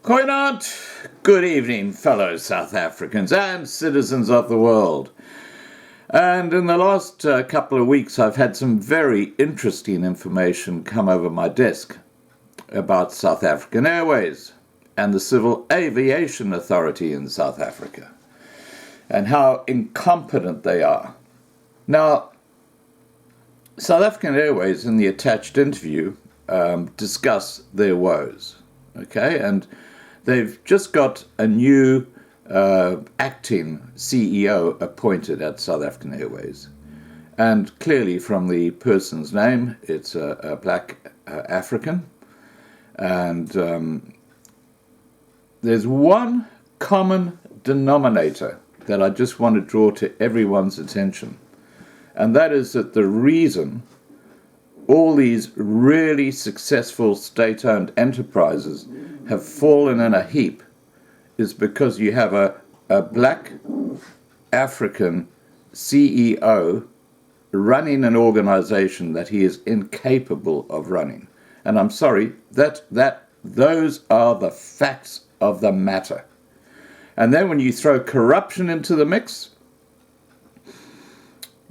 Goeienaand, good evening, fellow South Africans and citizens of the world. And in the last couple of weeks, I've had some very interesting information come over my desk about South African Airways and the Civil Aviation Authority in South Africa and how incompetent they are. Now, South African Airways in the attached interview discuss their woes, okay? And they've just got a new acting CEO appointed at South African Airways. And clearly from the person's name, it's a black African. And there's one common denominator that I just want to draw to everyone's attention. And that is that the reason all these really successful state-owned enterprises have fallen in a heap is because you have a black African CEO running an organization that he is incapable of running. And I'm sorry, those are the facts of the matter. And then when you throw corruption into the mix,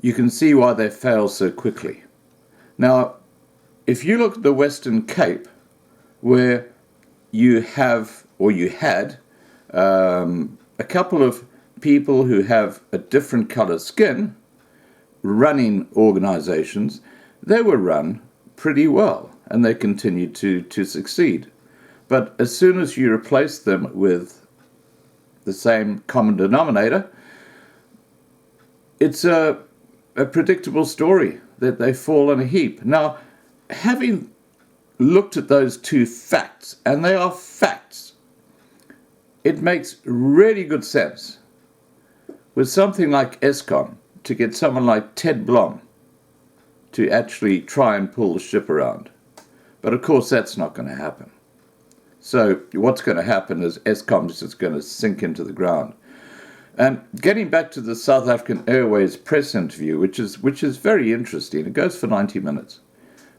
you can see why they fail so quickly. Now, if you look at the Western Cape, where you have, or you had, a couple of people who have a different color skin running organizations, they were run pretty well, and they continued to succeed. But as soon as you replace them with the same common denominator, it's a predictable story that they fall in a heap. Now, having looked at those two facts, and they are facts, it makes really good sense with something like Eskom to get someone like Ted Blom to actually try and pull the ship around. But of course, that's not going to happen. So what's going to happen is Eskom is just going to sink into the ground. And getting back to the South African Airways press interview, which is very interesting. It goes for 90 minutes.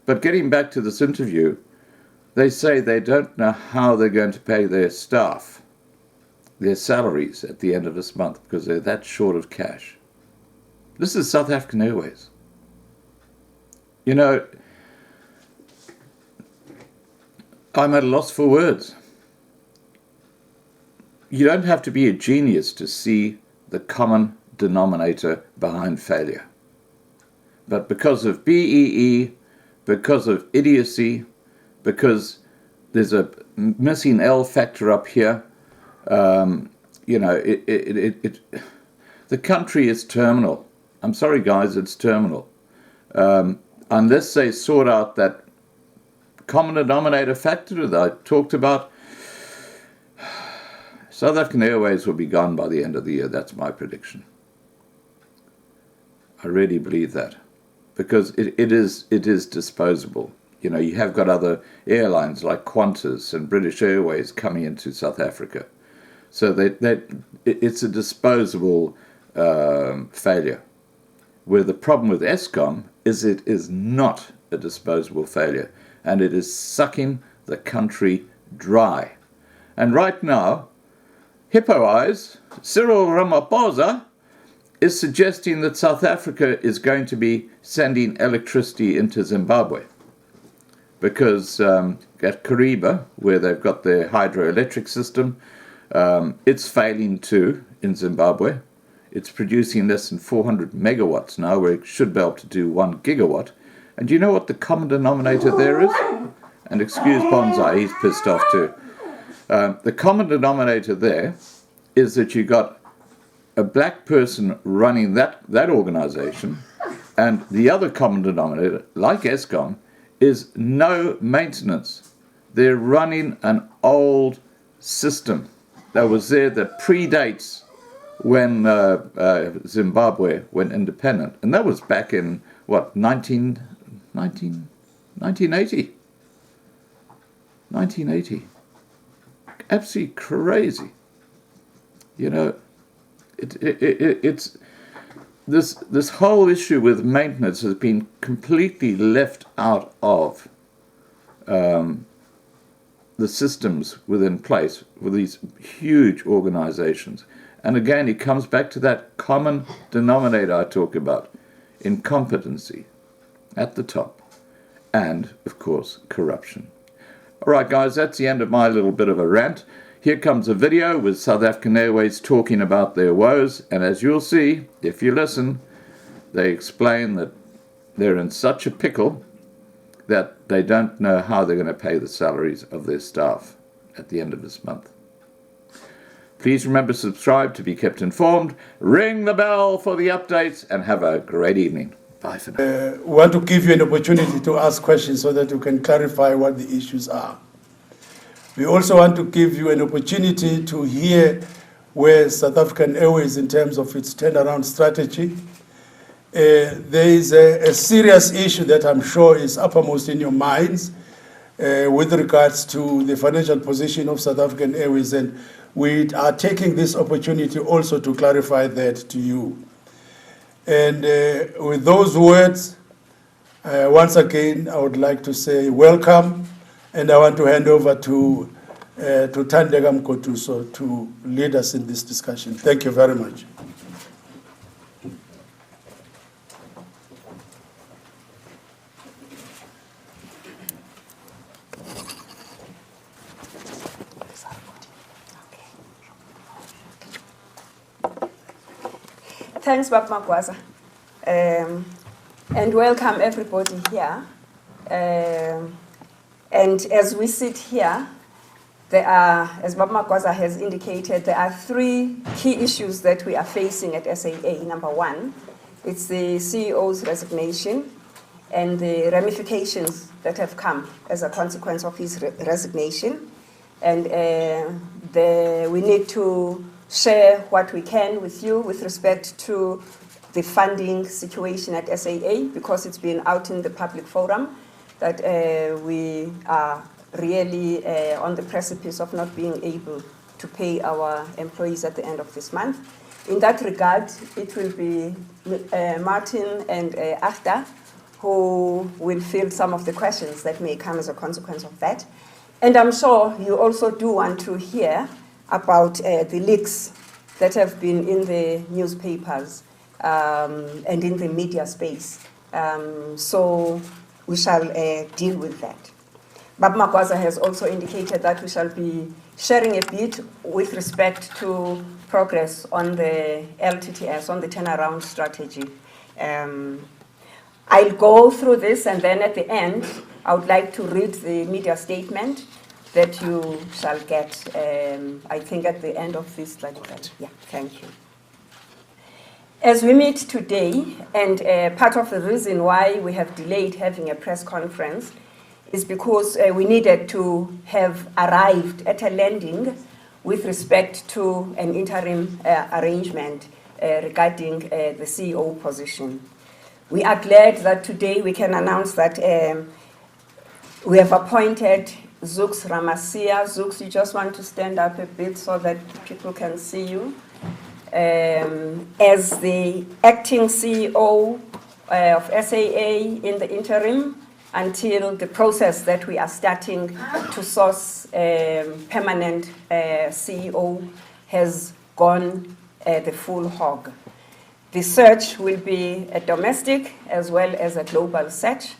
But getting back to this interview, they say they don't know how they're going to pay their staff their salaries at the end of this month because they're that short of cash. This is South African Airways. You know, I'm at a loss for words. You don't have to be a genius to see the common denominator behind failure. But because of BEE, because of idiocy, because there's a missing L factor up here, you know, the country is terminal. I'm sorry, guys, it's terminal. Unless they sort out that common denominator factor that I talked about, South African Airways will be gone by the end of the year. That's my prediction. I really believe that, because it is disposable. You know, you have got other airlines like Qantas and British Airways coming into South Africa. So it's a disposable failure. Where the problem with Eskom is it is not a disposable failure, and it is sucking the country dry. And right now, Hippo Eyes, Cyril Ramaphosa, is suggesting that South Africa is going to be sending electricity into Zimbabwe. Because at Kariba, where they've got their hydroelectric system, it's failing too in Zimbabwe. It's producing less than 400 megawatts now, where it should be able to do 1 gigawatt. And do you know what the common denominator there is? And excuse Bonsai, he's pissed off too. The common denominator there is that you got a black person running that organization, and the other common denominator, like Eskom, is no maintenance. They're running an old system that was there that predates when Zimbabwe went independent. And that was back in, what, 1980? 1980. Absolutely crazy. You know, it's this whole issue with maintenance has been completely left out of the systems within place with these huge organizations. And again, it comes back to that common denominator I talk about, incompetency at the top, and, of course, corruption. All right, guys, that's the end of my little bit of a rant. Here comes a video with South African Airways talking about their woes, and as you'll see, if you listen, they explain that they're in such a pickle that they don't know how they're going to pay the salaries of their staff at the end of this month. Please remember to subscribe to be kept informed, ring the bell for the updates, and have a great evening. Bye for now. We want to give you an opportunity to ask questions so that you can clarify what the issues are. We also want to give you an opportunity to hear where South African Airways in terms of its turnaround strategy. There is a serious issue that I'm sure is uppermost in your minds with regards to the financial position of South African Airways, and we are taking this opportunity also to clarify that to you. And with those words, once again, I would like to say welcome, and I want to hand over to Thandeka Mkotuso to lead us in this discussion. Thank you very much. Thanks, Bab Magwaza. And welcome everybody here. And as we sit here, there are, as Bab Magwaza has indicated, there are three key issues that we are facing at SAA. Number one, it's the CEO's resignation and the ramifications that have come as a consequence of his resignation. And we need to share what we can with you with respect to the funding situation at SAA, because it's been out in the public forum that we are really on the precipice of not being able to pay our employees at the end of this month. In that regard, it will be Martin and Agda who will field some of the questions that may come as a consequence of that. And I'm sure you also do want to hear about the leaks that have been in the newspapers and in the media space. So we shall deal with that. Bab Magwaza has also indicated that we shall be sharing a bit with respect to progress on the LTTS, on the turnaround strategy. I'll go through this, and then at the end, I would like to read the media statement that you shall get, I think, at the end of this slide. Yeah, thank you. As we meet today, and part of the reason why we have delayed having a press conference is because we needed to have arrived at a landing with respect to an interim arrangement regarding the CEO position. We are glad that today we can announce that we have appointed Zux Ramasia. Zux, you just want to stand up a bit so that people can see you. As the acting CEO of SAA in the interim until the process that we are starting to source permanent CEO has gone the full hog. The search will be a domestic as well as a global search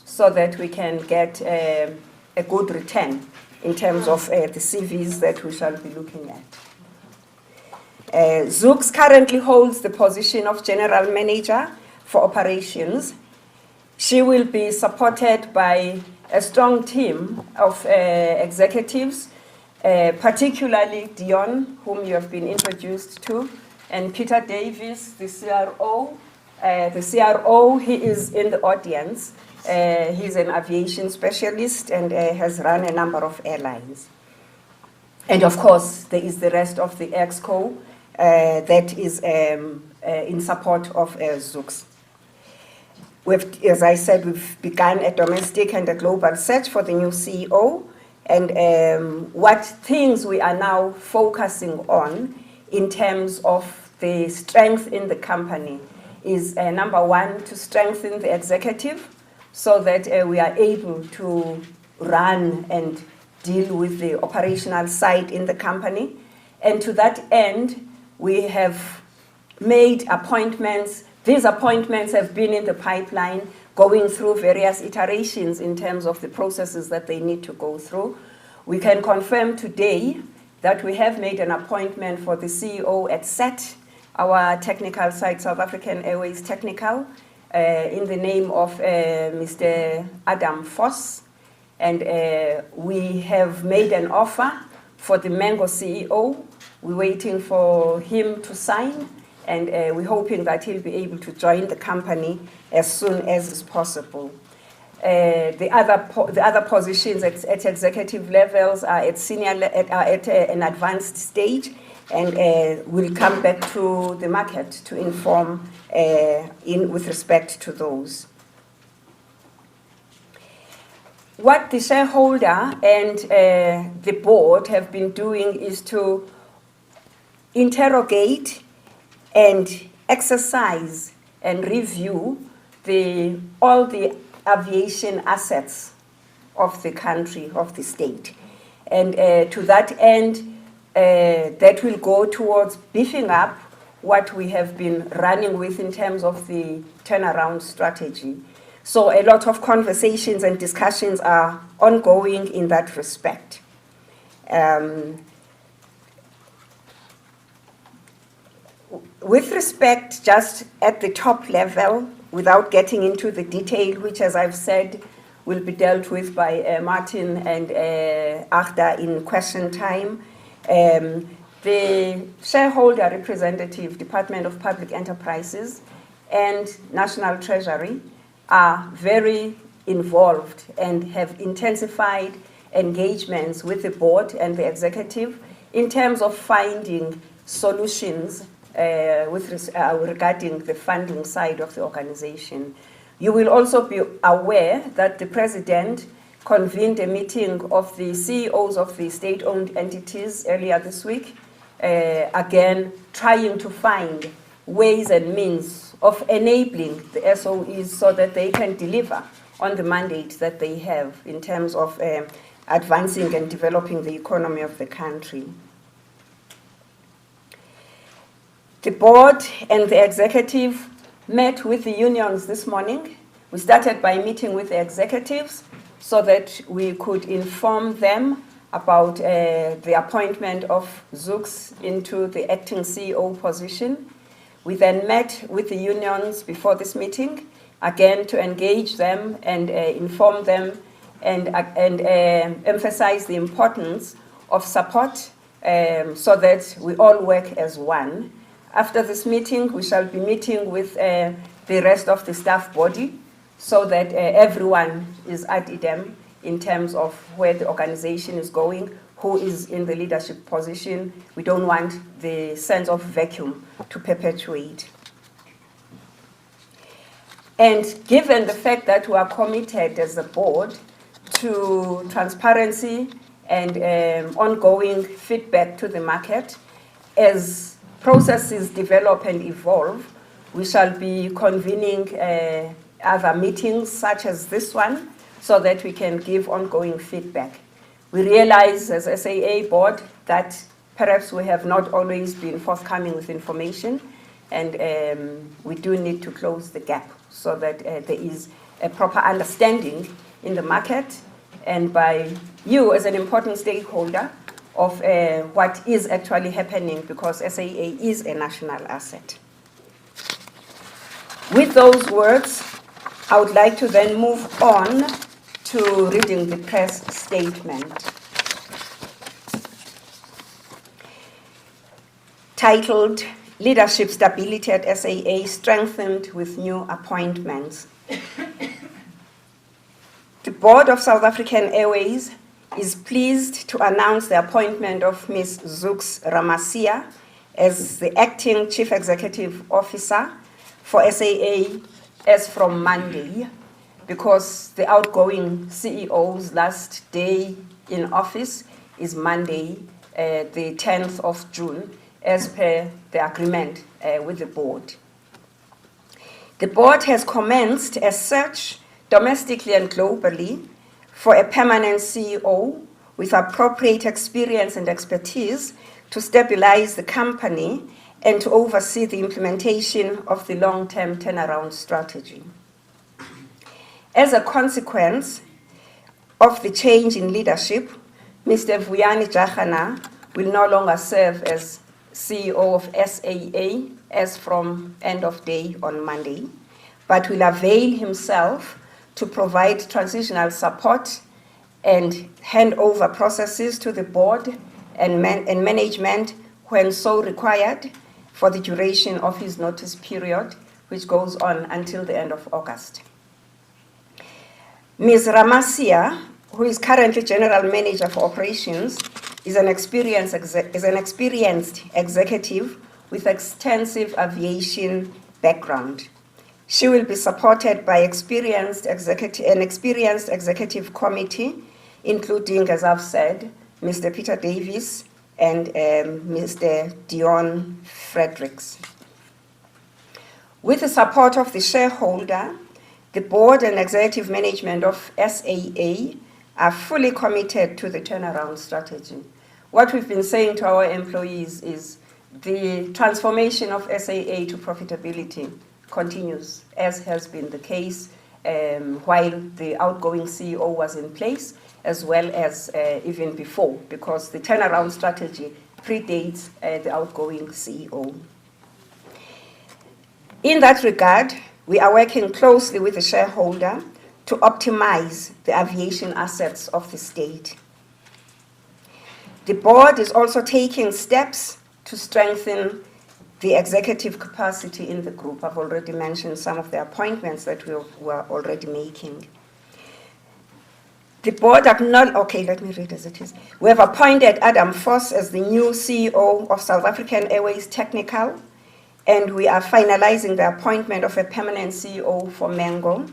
so that we can get a good return in terms of the CVs that we shall be looking at. Zux currently holds the position of General Manager for Operations. She will be supported by a strong team of executives, particularly Dion, whom you have been introduced to, and Peter Davis, the CRO. He is in the audience. He's an aviation specialist and has run a number of airlines. And of course, there is the rest of the ExCo that is in support of Zux. As I said, we've begun a domestic and a global search for the new CEO. And what things we are now focusing on in terms of the strength in the company is number one, to strengthen the executive so that we are able to run and deal with the operational side in the company. And to that end, we have made appointments. These appointments have been in the pipeline, going through various iterations in terms of the processes that they need to go through. We can confirm today that we have made an appointment for the CEO at SET, our technical site, South African Airways Technical, in the name of Mr. Adam Voss. And we have made an offer for the Mango CEO. We're waiting for him to sign, and we're hoping that he'll be able to join the company as soon as is possible. The other positions at executive levels are at an advanced stage, and we'll come back to the market to inform with respect to those. What the shareholder and the board have been doing is to interrogate and exercise and review all the aviation assets of the country, of the state. And to that end, that will go towards beefing up what we have been running with in terms of the turnaround strategy. So a lot of conversations and discussions are ongoing in that respect. With respect, just at the top level, without getting into the detail, which, as I've said, will be dealt with by Martin and Agda in question time, the shareholder representative, Department of Public Enterprises, and National Treasury are very involved and have intensified engagements with the board and the executive in terms of finding solutions regarding the funding side of the organization. You will also be aware that the President convened a meeting of the CEOs of the state-owned entities earlier this week, again trying to find ways and means of enabling the SOEs so that they can deliver on the mandate that they have in terms of advancing and developing the economy of the country. The board and the executive met with the unions this morning. We started by meeting with the executives so that we could inform them about the appointment of Zooks into the acting CEO position. We then met with the unions before this meeting, again to engage them and inform them and emphasize the importance of support so that we all work as one. After this meeting, we shall be meeting with the rest of the staff body so that everyone is ad idem in terms of where the organization is going, who is in the leadership position. We don't want the sense of vacuum to perpetuate. And given the fact that we are committed as a board to transparency and ongoing feedback to the market, as processes develop and evolve, we shall be convening other meetings such as this one so that we can give ongoing feedback. We realize as SAA board that perhaps we have not always been forthcoming with information, and we do need to close the gap so that there is a proper understanding in the market and by you as an important stakeholder of what is actually happening, because SAA is a national asset. With those words, I would like to then move on to reading the press statement. Titled, Leadership Stability at SAA Strengthened with New Appointments. The Board of South African Airways is pleased to announce the appointment of Ms. Zooks Ramasia as the Acting Chief Executive Officer for SAA as from Monday, because the outgoing CEO's last day in office is Monday, the 10th of June, as per the agreement with the board. The board has commenced a search domestically and globally for a permanent CEO with appropriate experience and expertise to stabilize the company and to oversee the implementation of the long-term turnaround strategy. As a consequence of the change in leadership, Mr. Vuyani Jahana will no longer serve as CEO of SAA as from end of day on Monday, but will avail himself to provide transitional support and hand over processes to the board and management when so required for the duration of his notice period, which goes on until the end of August. Ms. Ramasia, who is currently General Manager for Operations, is an experienced executive with extensive aviation background. She will be supported by an experienced executive committee, including, as I've said, Mr. Peter Davis and Mr. Dion Fredericks. With the support of the shareholder, the board and executive management of SAA are fully committed to the turnaround strategy. What we've been saying to our employees is the transformation of SAA to profitability continues, as has been the case while the outgoing CEO was in place, as well as even before, because the turnaround strategy predates the outgoing CEO. In that regard, we are working closely with the shareholder to optimize the aviation assets of the state. The board is also taking steps to strengthen the executive capacity in the group. I've already mentioned some of the appointments that we were already making. The board okay, let me read as it is. We have appointed Adam Voss as the new CEO of South African Airways Technical, and we are finalizing the appointment of a permanent CEO for Mango.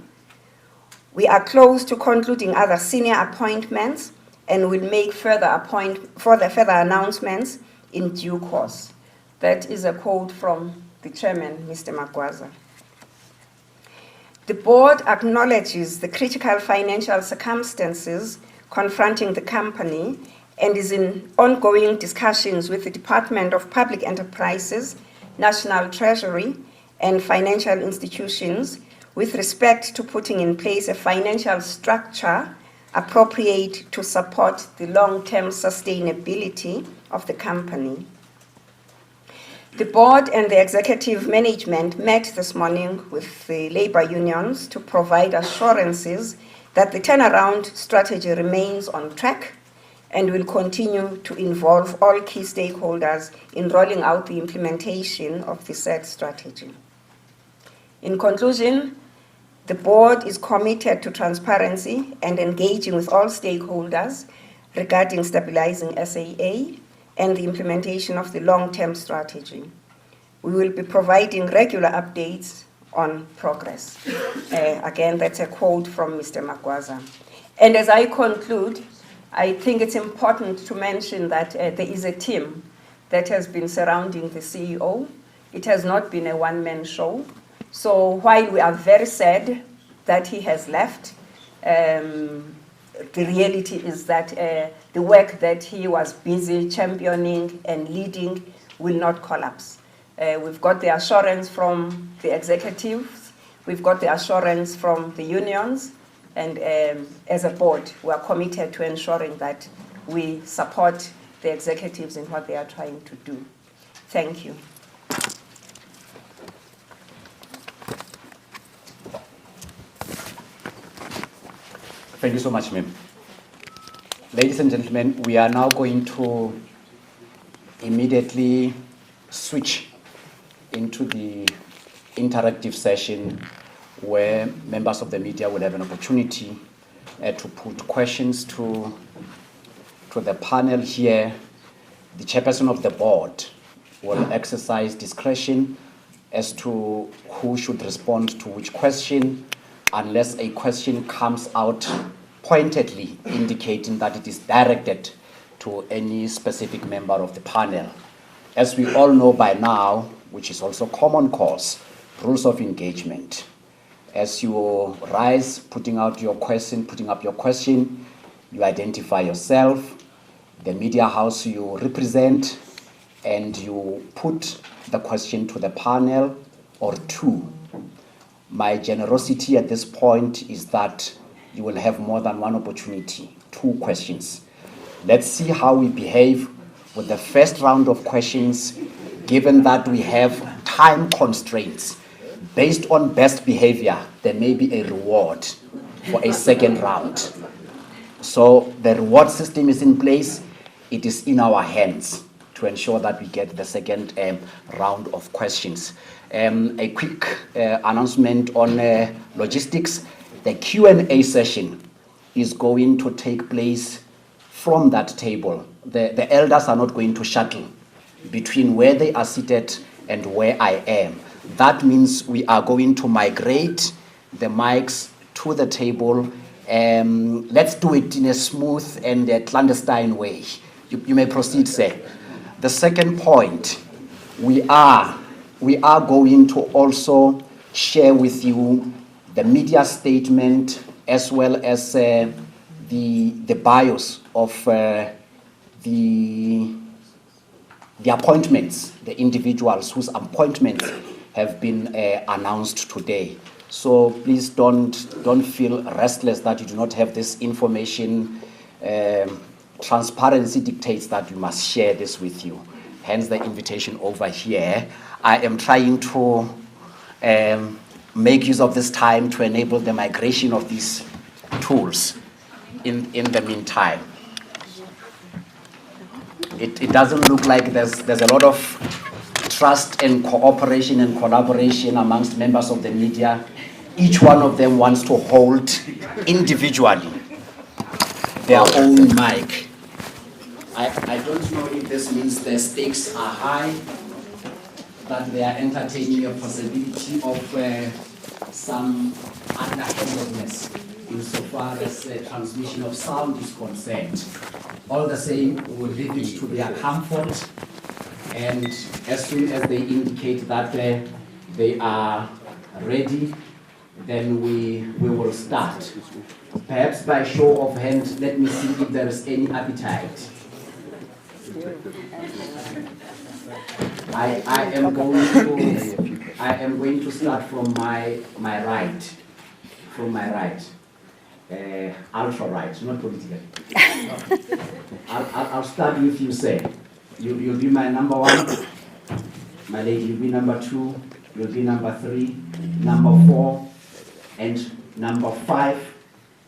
We are close to concluding other senior appointments and will make further announcements in due course. That is a quote from the chairman, Mr. Magwaza. The board acknowledges the critical financial circumstances confronting the company and is in ongoing discussions with the Department of Public Enterprises, National Treasury, and financial institutions with respect to putting in place a financial structure appropriate to support the long-term sustainability of the company. The board and the executive management met this morning with the labor unions to provide assurances that the turnaround strategy remains on track and will continue to involve all key stakeholders in rolling out the implementation of the said strategy. In conclusion, the board is committed to transparency and engaging with all stakeholders regarding stabilizing SAA and the implementation of the long-term strategy. We will be providing regular updates on progress. Again, that's a quote from Mr. Magwaza. And as I conclude, I think it's important to mention that there is a team that has been surrounding the CEO. It has not been a one-man show. So while we are very sad that he has left, the reality is that the work that he was busy championing and leading will not collapse. We've got the assurance from the executives, we've got the assurance from the unions, and as a board, we are committed to ensuring that we support the executives in what they are trying to do. Thank you. Thank you so much, ma'am. Ladies and gentlemen, we are now going to immediately switch into the interactive session where members of the media will have an opportunity to put questions to the panel here. The chairperson of the board will exercise discretion as to who should respond to which question, unless a question comes out pointedly indicating that it is directed to any specific member of the panel. As we all know by now, which is also common course, rules of engagement. As you rise, putting up your question, you identify yourself, the media house you represent, and you put the question to the panel or two. My generosity at this point is that you will have more than one opportunity, 2 questions. Let's see how we behave with the first round of questions, given that we have time constraints. Based on best behavior, there may be a reward for a second round. So the reward system is in place. It is in our hands to ensure that we get the second round of questions. A quick announcement on logistics. The Q&A session is going to take place from that table. The elders are not going to shuttle between where they are seated and where I am. That means we are going to migrate the mics to the table. Let's do it in a smooth and clandestine way. You may proceed, sir. The second point, we are going to also share with you the media statement as well as the bios of the appointments, the individuals whose appointments have been announced today. So please don't feel restless that you do not have this information. Transparency dictates that you must share this with you. Hence the invitation over here. I am trying to make use of this time to enable the migration of these tools in the meantime. It doesn't look like there's a lot of trust and cooperation and collaboration amongst members of the media. Each one of them wants to hold individually their own mic. I don't know if this means the stakes are high, that they are entertaining a possibility of some underhandedness insofar as the transmission of sound is concerned. All the same, we'll leave it to their comfort, and as soon as they indicate that they are ready, then we will start. Perhaps by show of hands, let me see if there is any appetite. I am going to start from my right. From my right. Ultra right, not politically. I'll start with you, sir. You'll be my number 1. My lady, you'll be number 2. You'll be number 3, number 4, and number 5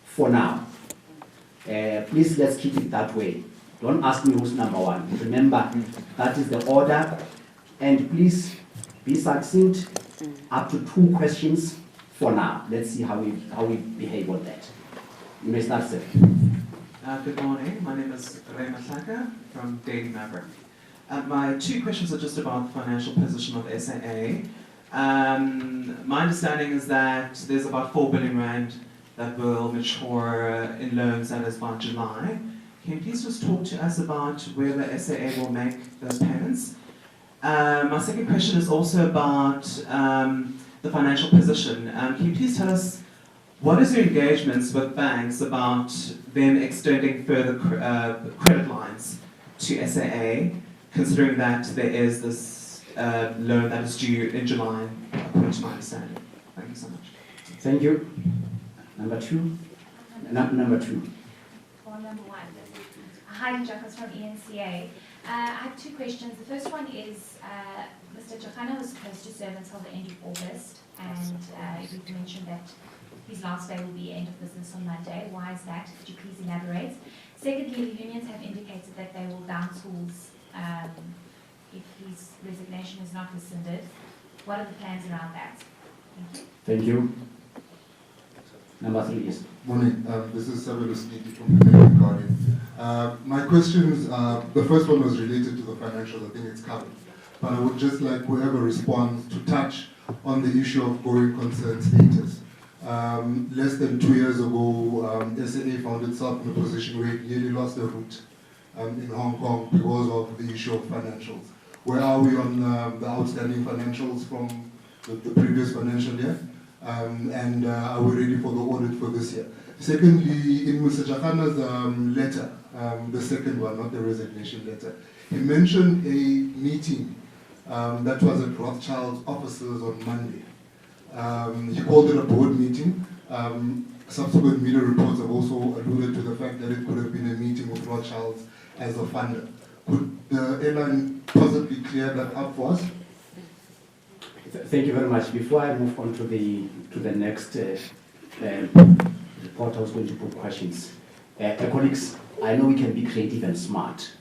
for now. Please, let's keep it that way. Don't ask me who's number 1. Remember, that is the order. And please be succinct. Up to 2 questions for now. Let's see how we behave on that. You may start, sir. Good morning. My name is Ray Masaka from Daily Maverick. My 2 questions are just about the financial position of SAA. My understanding is that there's about 4 billion rand that will mature in loans, that is by July. Can you please just talk to us about whether SAA will make those payments? My second question is also about the financial position. Can you please tell us what is your engagements with banks about them extending further credit lines to SAA, considering that there is this loan that is due in July, according to my understanding? Thank you so much. Thank you. Number 2. Number 2. Or number 1. Hi, Jacques from ENCA. I have 2 questions. The first one is, Mr. Chakana was supposed to serve until the end of August, and you've mentioned that his last day will be end of business on Monday. Why is that? Could you please elaborate? Secondly, the unions have indicated that they will down tools if his resignation is not rescinded. What are the plans around that? Thank you. Thank you. Number 3 is. Morning. This is Savelus Niki from the Daily Guardian. My questions, the first one was related to the financials. I think it's covered. But I would just like whoever responds to touch on the issue of going concern status. Less than 2 years ago, SAA found itself in a position where it nearly lost a route in Hong Kong because of the issue of financials. Where are we on the outstanding financials from the previous financial year? And are we ready for the audit for this year? Secondly, in Mr. Jafana's letter, the second one, not the resignation letter, he mentioned a meeting that was at Rothschild's offices on Monday. He called it a board meeting. Subsequent media reports have also alluded to the fact that it could have been a meeting with Rothschild's as a funder. Could the airline possibly clear that up for us? Thank you very much. Before I move on to the next report, I was going to put questions. Colleagues, I know we can be creative and smart.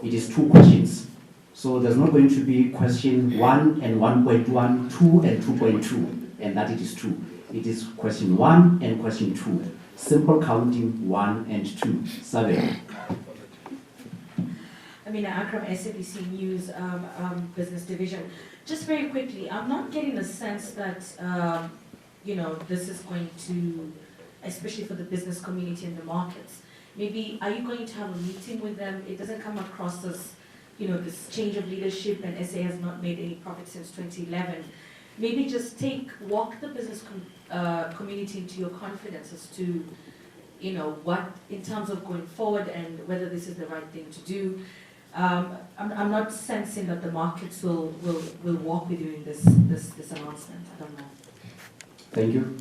It is 2 questions. So there's not going to be question 1 and 1.1, 2 and 2.2, and that it is 2. It is question 1 and question 2. Simple counting 1 and 2. Sabe. Amina Akram, SABC News Business Division. Just very quickly, I'm not getting the sense that this is going to, especially for the business community and the markets. Maybe are you going to have a meeting with them? It doesn't come across as this change of leadership, and SA has not made any profit since 2011. Maybe just walk the business community into your confidence as to what in terms of going forward and whether this is the right thing to do. I'm not sensing that the markets will walk with you in this announcement. I don't know. Thank you.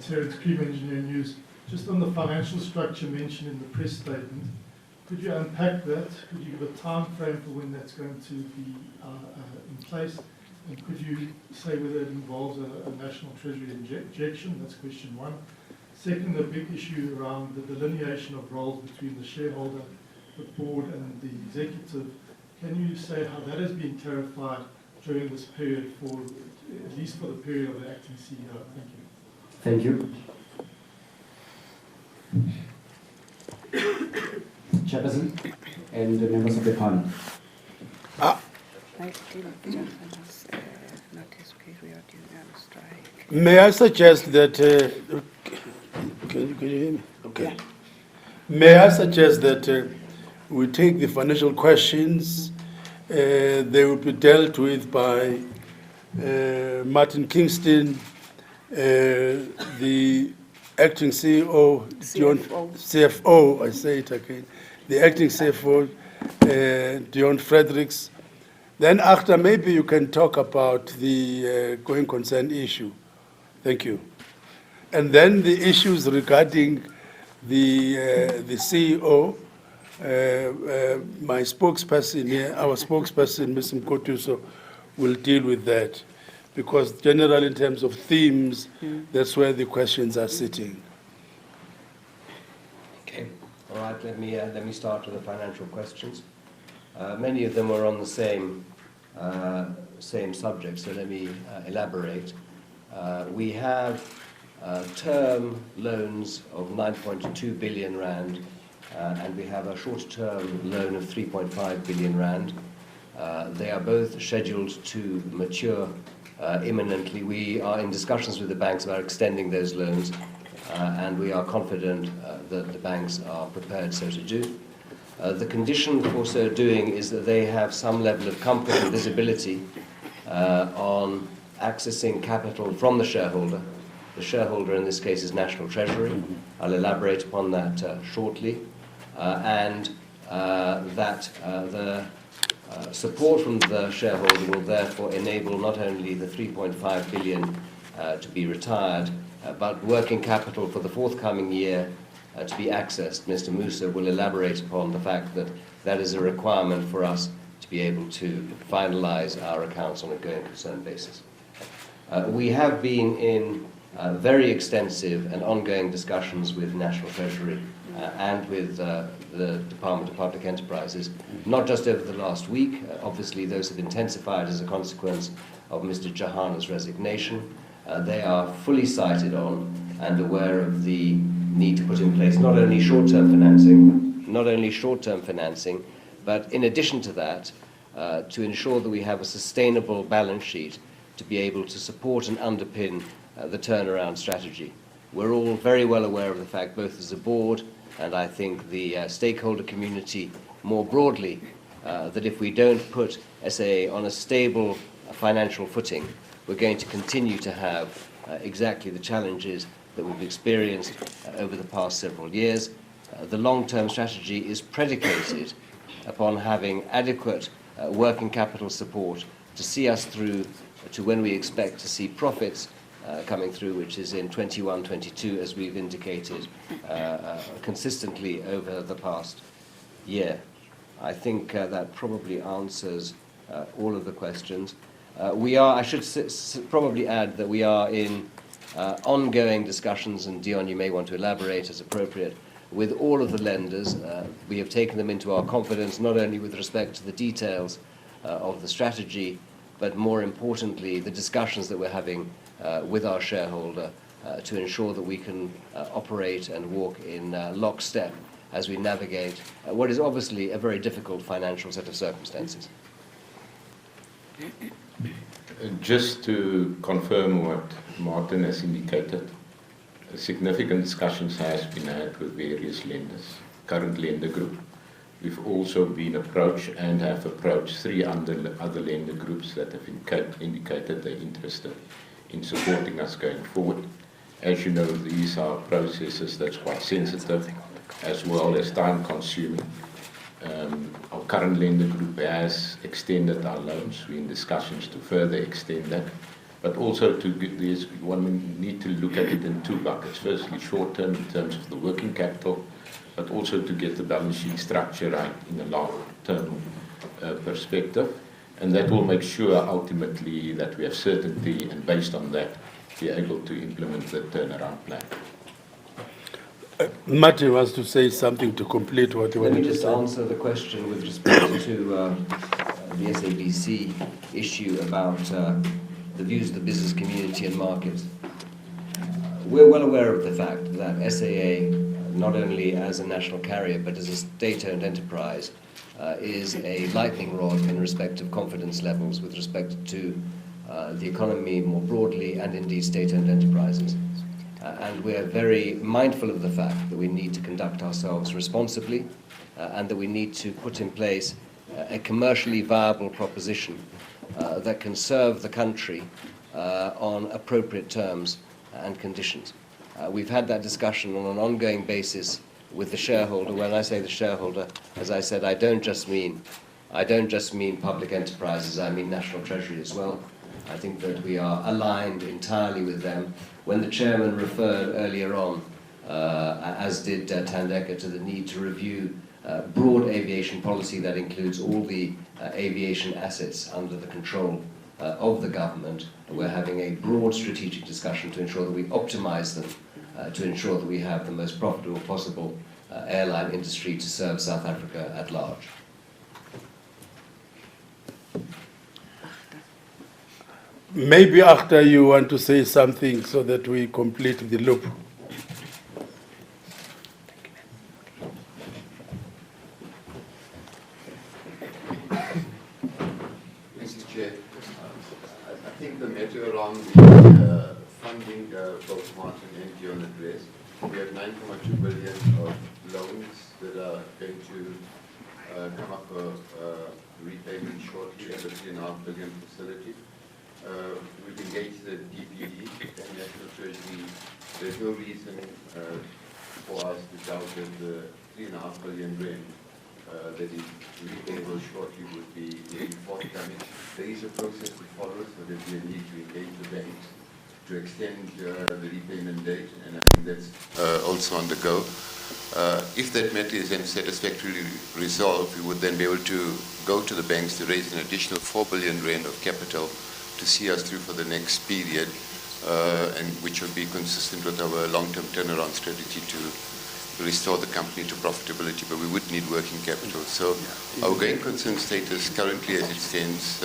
Terence Cream, Engineer News. Just on the financial structure mentioned in the press statement, could you unpack that? Could you give a time frame for when that's going to be in place? And could you say whether it involves a National Treasury injection? That's question 1. Second, the big issue around the delineation of roles between the shareholder, the board and the executive. Can you say how that has been clarified during this period, at least for the period of the acting CEO? Thank you. Thank you. Chairperson and the members of the panel. May I suggest that, can you hear me? Okay. Yeah. May I suggest that we take the financial questions, they will be dealt with by Martin Kingston, the acting CEO, CFO, I say it again, the acting CFO, Dion Fredericks. Then after, maybe you can talk about the going concern issue. Thank you. And then the issues regarding the CEO, my spokesperson here, our spokesperson, Mr. Mkotuso, will deal with that. Because generally, in terms of themes, that's where the questions are sitting. Okay. All right. Let me start with the financial questions. Many of them are on the same subject, so let me elaborate. We have term loans of 9.2 billion rand, and we have a short-term loan of 3.5 billion rand. They are both scheduled to mature imminently. We are in discussions with the banks about extending those loans, and we are confident that the banks are prepared so to do. The condition for so doing is that they have some level of comfort and visibility on accessing capital from the shareholder. The shareholder in this case is National Treasury. I'll elaborate upon that shortly. And that the support from the shareholder will therefore enable not only the 3.5 billion to be retired, but working capital for the forthcoming year to be accessed. Mr. Musa will elaborate upon the fact that that is a requirement for us to be able to finalize our accounts on a going concern basis. We have been in very extensive and ongoing discussions with National Treasury and with the Department of Public Enterprises, not just over the last week. Obviously, those have intensified as a consequence of Mr. Jahana's resignation. They are fully sighted on and aware of the need to put in place not only short-term financing, but in addition to that, to ensure that we have a sustainable balance sheet to be able to support and underpin the turnaround strategy. We're all very well aware of the fact, both as a board and I think the stakeholder community more broadly, that if we don't put SAA on a stable financial footing, we're going to continue to have exactly the challenges that we've experienced over the past several years. The long-term strategy is predicated upon having adequate working capital support to see us through to when we expect to see profits coming through, which is in 21-22, as we've indicated consistently over the past year. I think that probably answers all of the questions. I should probably add that we are in ongoing discussions, and Dion, you may want to elaborate as appropriate, with all of the lenders. We have taken them into our confidence, not only with respect to the details of the strategy, but more importantly, the discussions that we're having with our shareholder to ensure that we can operate and walk in lockstep as we navigate what is obviously a very difficult financial set of circumstances. Just to confirm what Martin has indicated, significant discussions has been had with various lenders, current lender group. We've also been approached and have approached 3 other lender groups that have indicated they're interested in supporting us going forward. As you know, these are processes that's quite sensitive as well as time consuming. Our current lender group has extended our loans. We're in discussions to further extend that. But also to get this, one need to look at it in 2 buckets. Firstly, short term in terms of the working capital, but also to get the balance sheet structure right in a long-term perspective. And that will make sure ultimately that we have certainty, and based on that, be able to implement the turnaround plan. Martin wants to say something to complete what you wanted to say. Let me just answer the question with respect to the SABC issue about the views of the business community and markets. We're well aware of the fact that SAA, not only as a national carrier but as a state-owned enterprise, is a lightning rod in respect of confidence levels with respect to the economy more broadly and indeed state-owned enterprises. And we're very mindful of the fact that we need to conduct ourselves responsibly and that we need to put in place a commercially viable proposition that can serve the country on appropriate terms and conditions. We've had that discussion on an ongoing basis with the shareholder. When I say the shareholder, as I said, I don't just mean public enterprises, I mean National Treasury as well. I think that we are aligned entirely with them. When the chairman referred earlier on, as did Thandeka, to the need to review broad aviation policy that includes all the aviation assets under the control of the government, we're having a broad strategic discussion to ensure that we optimize them, to ensure that we have the most profitable possible airline industry to serve South Africa at large. Maybe after you want to say something so that we complete the loop. Mr. Chair, I think the matter around the funding, both Martin and Dion addressed, we have 9.2 billion of loans that are going to come up for repayment shortly at a 3.5 billion facility. We've engaged the DPD and National Treasury. There's no reason for us to doubt that the 3.5 billion rand that is repayable shortly would be forthcoming. There is a process to follow, so that we need to engage the banks to extend the repayment date, and I think that's also on the go. If that matter is then satisfactorily resolved, we would then be able to go to the banks to raise an additional 4 billion rand of capital to see us through for the next period, and which will be consistent with our long-term turnaround strategy to restore the company to profitability, but we would need working capital. So our going concern status currently as it stands,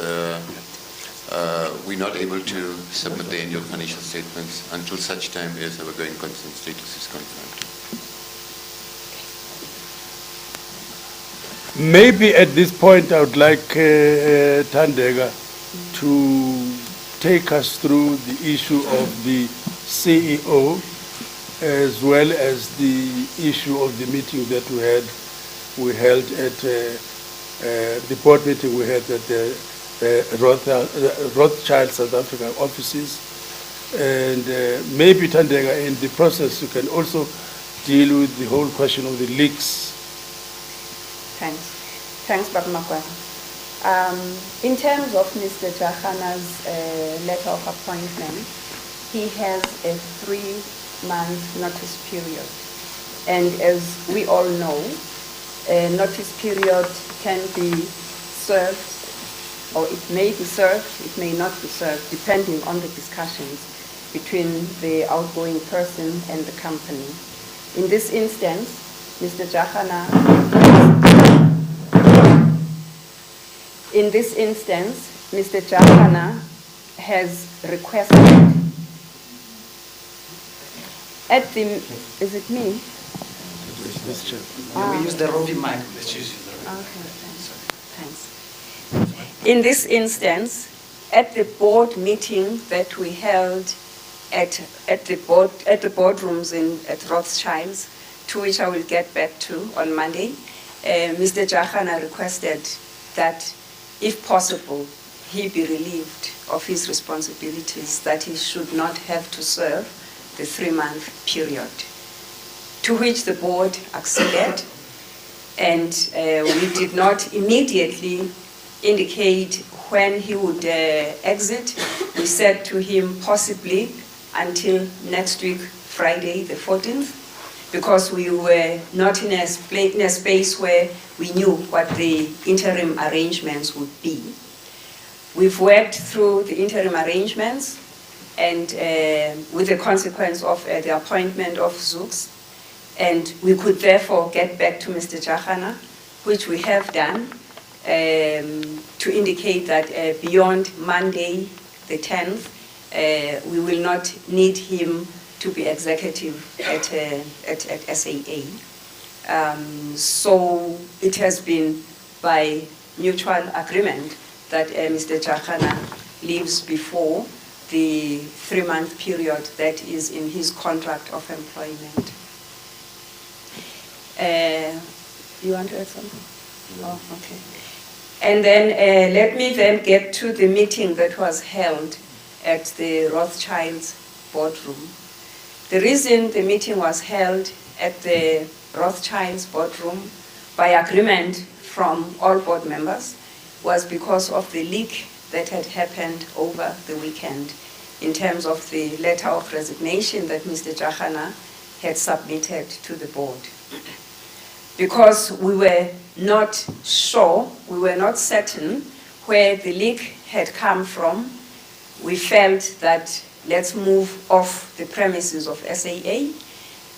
we're not able to submit the annual financial statements until such time as our going concern status is confirmed. Maybe at this point I would like Thandeka to take us through the issue of the CEO as well as the issue of the meeting that we held at the board meeting we had at the Rothschild South Africa offices, And maybe Tandega, in the process, you can also deal with the whole question of the leaks. Thanks. Thanks, Baba Makwaza. In terms of Mr. Jahana's letter of appointment, he has a 3-month notice period. And as we all know, a notice period can be served, or it may be served, it may not be served, depending on the discussions between the outgoing person and the company. In this instance, Mr. Jahana has requested at the, is it me? We use the roving mic. Let's use the roving mic. Okay, thanks. In this instance, at the board meeting that we held at the boardrooms at Rothschild's, to which I will get back to on Monday, Mr. Jahana requested that, if possible, he be relieved of his responsibilities, that he should not have to serve the 3-month period. To which the board acceded, and we did not immediately indicate when he would exit. We said to him possibly until next week, Friday the 14th, because we were not in a space where we knew what the interim arrangements would be. We've worked through the interim arrangements, and with the consequence of the appointment of Zooks, and we could therefore get back to Mr. Jahana, which we have done, to indicate that beyond Monday the 10th, we will not need him to be executive at SAA. So it has been by mutual agreement that Mr. Jahana leaves before the 3-month period that is in his contract of employment. You want to add something? Oh, okay. And then let me then get to the meeting that was held at the Rothschild's boardroom. The reason the meeting was held at the Rothschild's boardroom by agreement from all board members was because of the leak that had happened over the weekend in terms of the letter of resignation that Mr. Jahana had submitted to the board. Because we were not sure, we were not certain where the leak had come from, we felt that let's move off the premises of SAA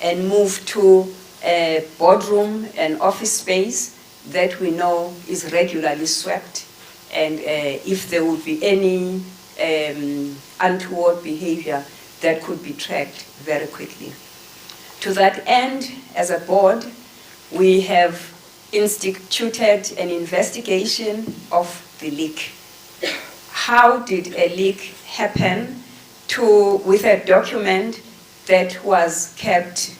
and move to a boardroom and office space that we know is regularly swept, and if there would be any untoward behavior that could be tracked very quickly. To that end, as a board, we have instituted an investigation of the leak. How did a leak happen with a document that was kept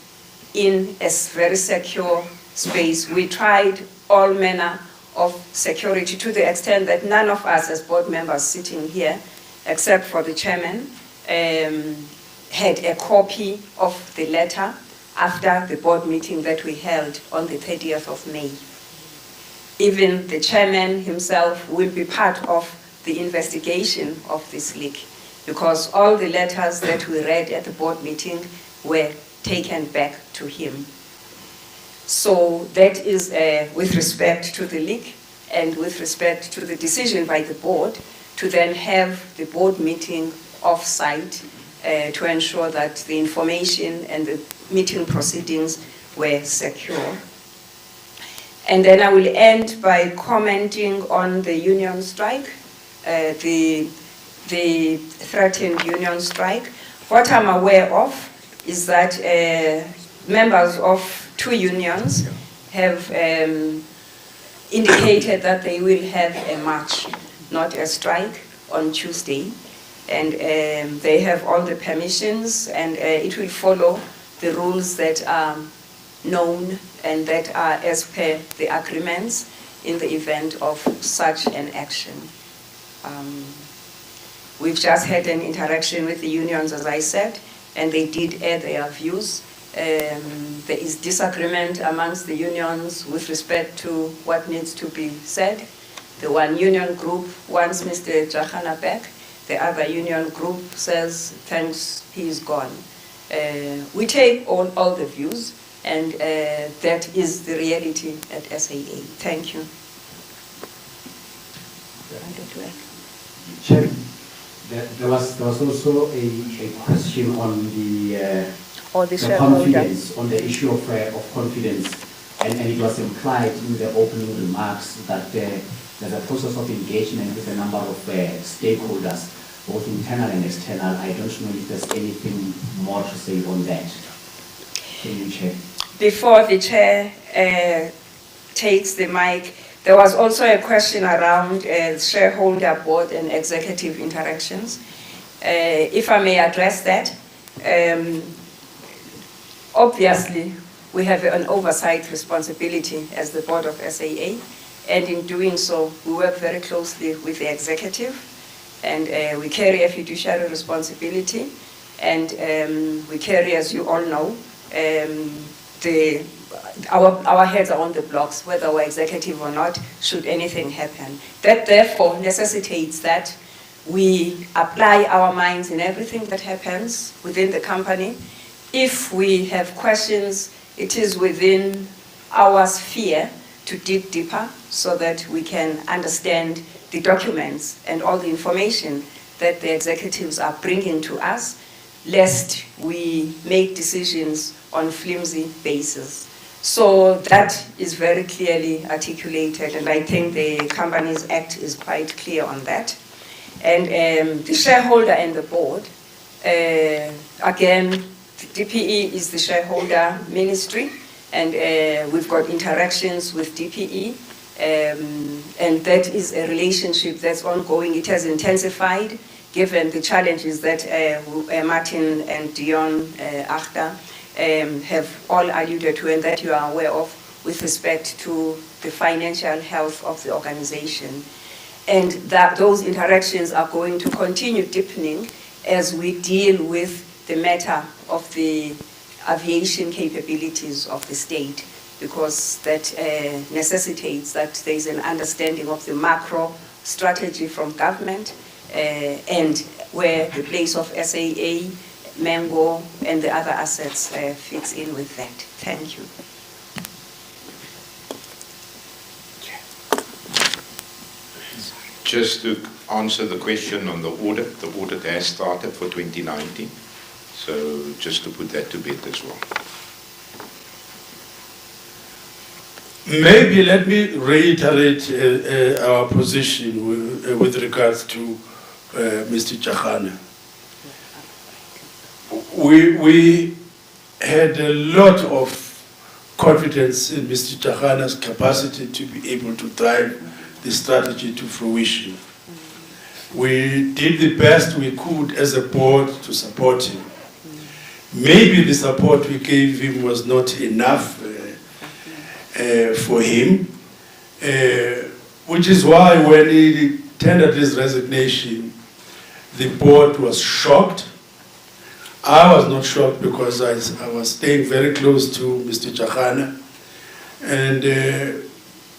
in a very secure space? We tried all manner of security to the extent that none of us as board members sitting here, except for the chairman, had a copy of the letter after the board meeting that we held on the 30th of May. Even the chairman himself will be part of the investigation of this leak, because all the letters that we read at the board meeting were taken back to him. So that is with respect to the leak and with respect to the decision by the board to then have the board meeting off-site to ensure that the information and the meeting proceedings were secure. And then I will end by commenting on the union strike, the threatened union strike. What I'm aware of is that members of 2 unions have indicated that they will have a march, not a strike, on Tuesday. And they have all the permissions, and it will follow the rules that are known and that are as per the agreements in the event of such an action. We've just had an interaction with the unions, as I said, and they did air their views. There is disagreement amongst the unions with respect to what needs to be said. The one union group wants Mr. Jahana back. The other union group says, thanks, he's gone. We take all the views, and that is the reality at SAA. Thank you. Chair, there was also a question on the confidence, on the issue of confidence, and it was implied in the opening remarks that there's a process of engagement with a number of stakeholders, both internal and external. I don't know if there's anything more to say on that. Can you check? Before the chair takes the mic, there was also a question around shareholder board and executive interactions. If I may address that, obviously we have an oversight responsibility as the board of SAA, and in doing so, we work very closely with the executive, and we carry a fiduciary responsibility, and we carry, as you all know, our heads are on the blocks, whether we're executive or not, should anything happen. That therefore necessitates that we apply our minds in everything that happens within the company. If we have questions, it is within our sphere to dig deeper so that we can understand the documents and all the information that the executives are bringing to us, lest we make decisions on flimsy basis. So that is very clearly articulated, and I think the Companies Act is quite clear on that. And the shareholder and the board, again, the DPE is the shareholder ministry, and we've got interactions with DPE, and that is a relationship that's ongoing. It has intensified given the challenges that Martin and Dion Achter have all alluded to and that you are aware of with respect to the financial health of the organization. And that those interactions are going to continue deepening as we deal with the matter of the aviation capabilities of the state, because that necessitates that there is an understanding of the macro strategy from government and where the place of SAA, Mango, and the other assets fits in with that. Thank you. Just to answer the question on the audit has started for 2019. So just to put that to bed as well. Maybe let me reiterate our position with regards to Mr. Jahana. We had a lot of confidence in Mr. Jahana's capacity to be able to drive the strategy to fruition. We did the best we could as a board to support him. Maybe the support we gave him was not enough for him, which is why when he tendered his resignation, the board was shocked. I was not shocked because I was staying very close to Mr. Jahana, and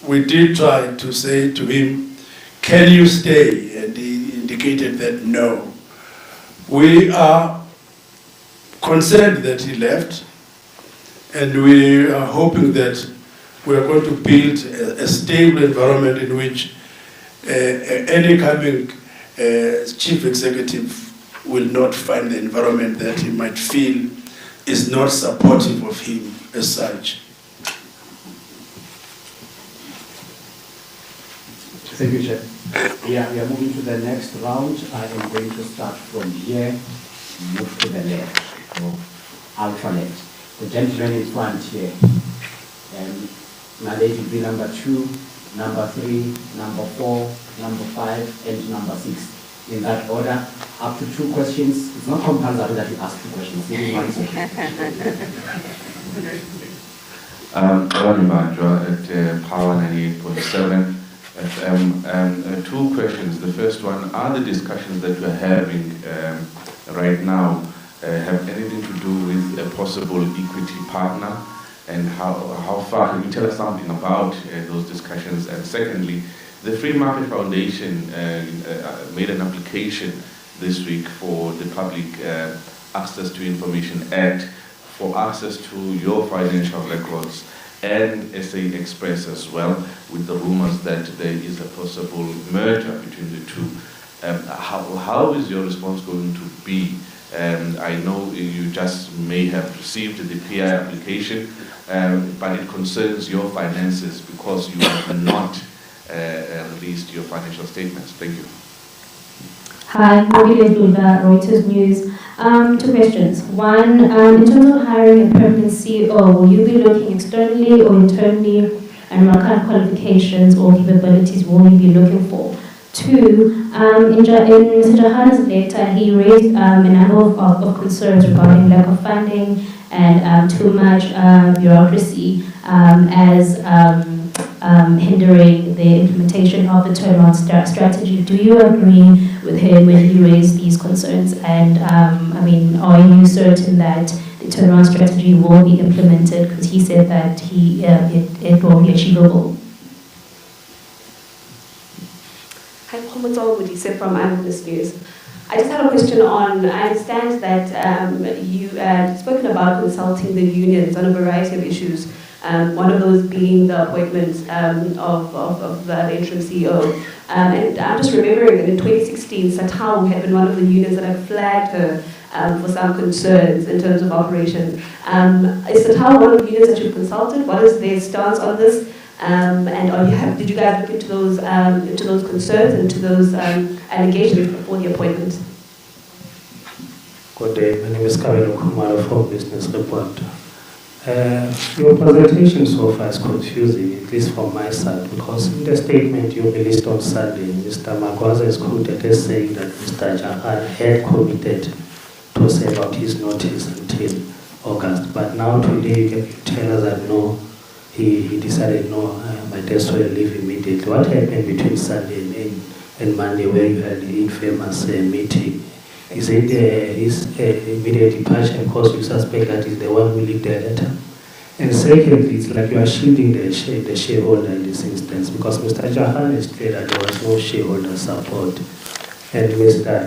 we did try to say to him, can you stay? And he indicated that no. We are concerned that he left, and we are hoping that we are going to build a stable environment in which any coming chief executive will not find the environment that he might feel is not supportive of him as such. Thank you, Chair. We are moving to the next round. I am going to start from here, move to the left, or ultra left. The gentleman in front here. Mandate will be number 2, number 3, number 4, number 5, and number 6. In that order, up to 2 questions. It's not compulsory that you ask 2 questions. Maybe one is okay. Ronnie Mandra at Power 98.7. Two questions. The first one, are the discussions that we're having right now have anything to do with a possible equity partner? And how far, can you tell us something about those discussions? And secondly, the Free Market Foundation made an application this week for the Public Access to Information Act for access to your financial records and SA Express as well, with the rumors that there is a possible merger between the two. How is your response going to be? I know you just may have received the PI application, but it concerns your finances because you have not released your financial statements. Thank you. Hi, Mogile Dula, Reuters News. Two questions. One, in terms of hiring a permanent CEO, will you be looking externally or internally, and what kind of qualifications or capabilities will you be looking for? Two, in Mr. Jahana's letter, he raised a number of concerns regarding lack of funding and too much bureaucracy as hindering the implementation of the turnaround strategy. Do you agree with him when he raised these concerns? And are you certain that the turnaround strategy will be implemented? Because he said that it will be achievable. Hi, from Eyewitness News. I just have a question on, I understand that you spoken about consulting the unions on a variety of issues. One of those being the appointment of the interim CEO. And I'm just remembering that in 2016, Satao had been one of the unions that had flagged her for some concerns in terms of operations. Is Satao one of the unions that you've consulted? What is their stance on this? And did you guys look into those concerns and to those allegations before the appointment? Good day, my name is Kavelo Kumaro from Business Report. Your presentation so far is confusing, at least from my side, because in the statement you released on Sunday, Mr. Magwaza is quoted as saying that Mr. Jahan had committed to serve out his notice until August. But now today you tell us that no, he decided no, my desk will leave immediately. What happened between Sunday and Monday where you had the infamous meeting? Is it his immediate departure because you suspect that he's the one who leaked the letter? And secondly, it's like you are shielding the shareholder in this instance, because Mr. Jahan is clear that there was no shareholder support. And Mr.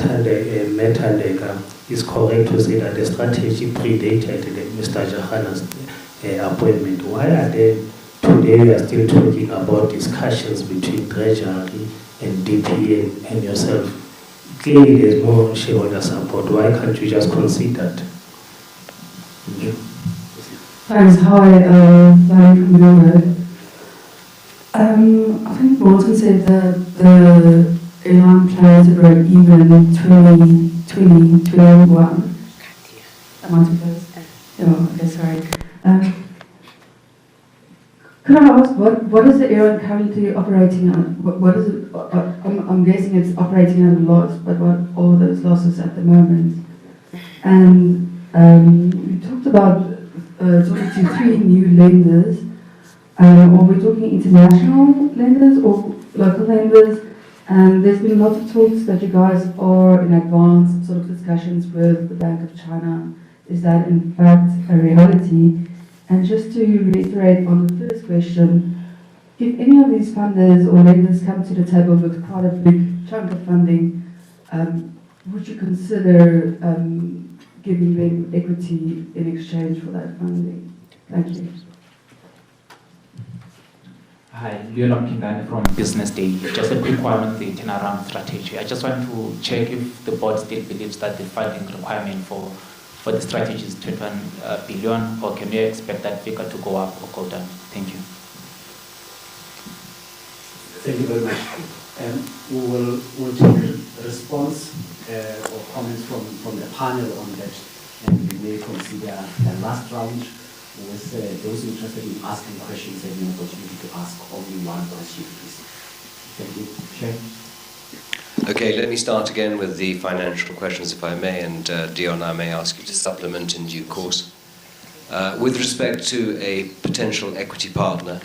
Metandeka is correct to say that the strategy predated Mr. Jahan's appointment. Why are they today we are still talking about discussions between Treasury and DPA and yourself? Clearly there's no shareholder support. Why can't you just concede that? Thank you. Thanks. Hi, Larry from Millwood. I think Morton said that the airline plans to break even in 2021. Am I too close? Oh, okay, sorry. Could I ask, what is the airline currently operating on? What is it? I'm guessing it's operating at a loss, but what are those losses at the moment? And you talked about talking to 3 new lenders. Are we talking international lenders or local lenders? And there's been lots of talks that you guys are in advanced sort of discussions with the Bank of China. Is that in fact a reality? And just to reiterate on the first question, if any of these funders or lenders come to the table with quite a big chunk of funding, would you consider giving them equity in exchange for that funding? Thank you. Hi, Leonard Kingani from Business Day. Just a quick one on the turnaround strategy. I just want to check if the board still believes that the funding requirement for the strategy is 21 billion, or can we expect that figure to go up or go down? Thank you. Thank you very much. We'll take a response or comments from the panel on that, and we may consider the last round with those interested in asking questions and the opportunity to ask only one question, please. Thank you. Chair. Okay, let me start again with the financial questions, if I may, and Dion, I may ask you to supplement in due course. With respect to a potential equity partner,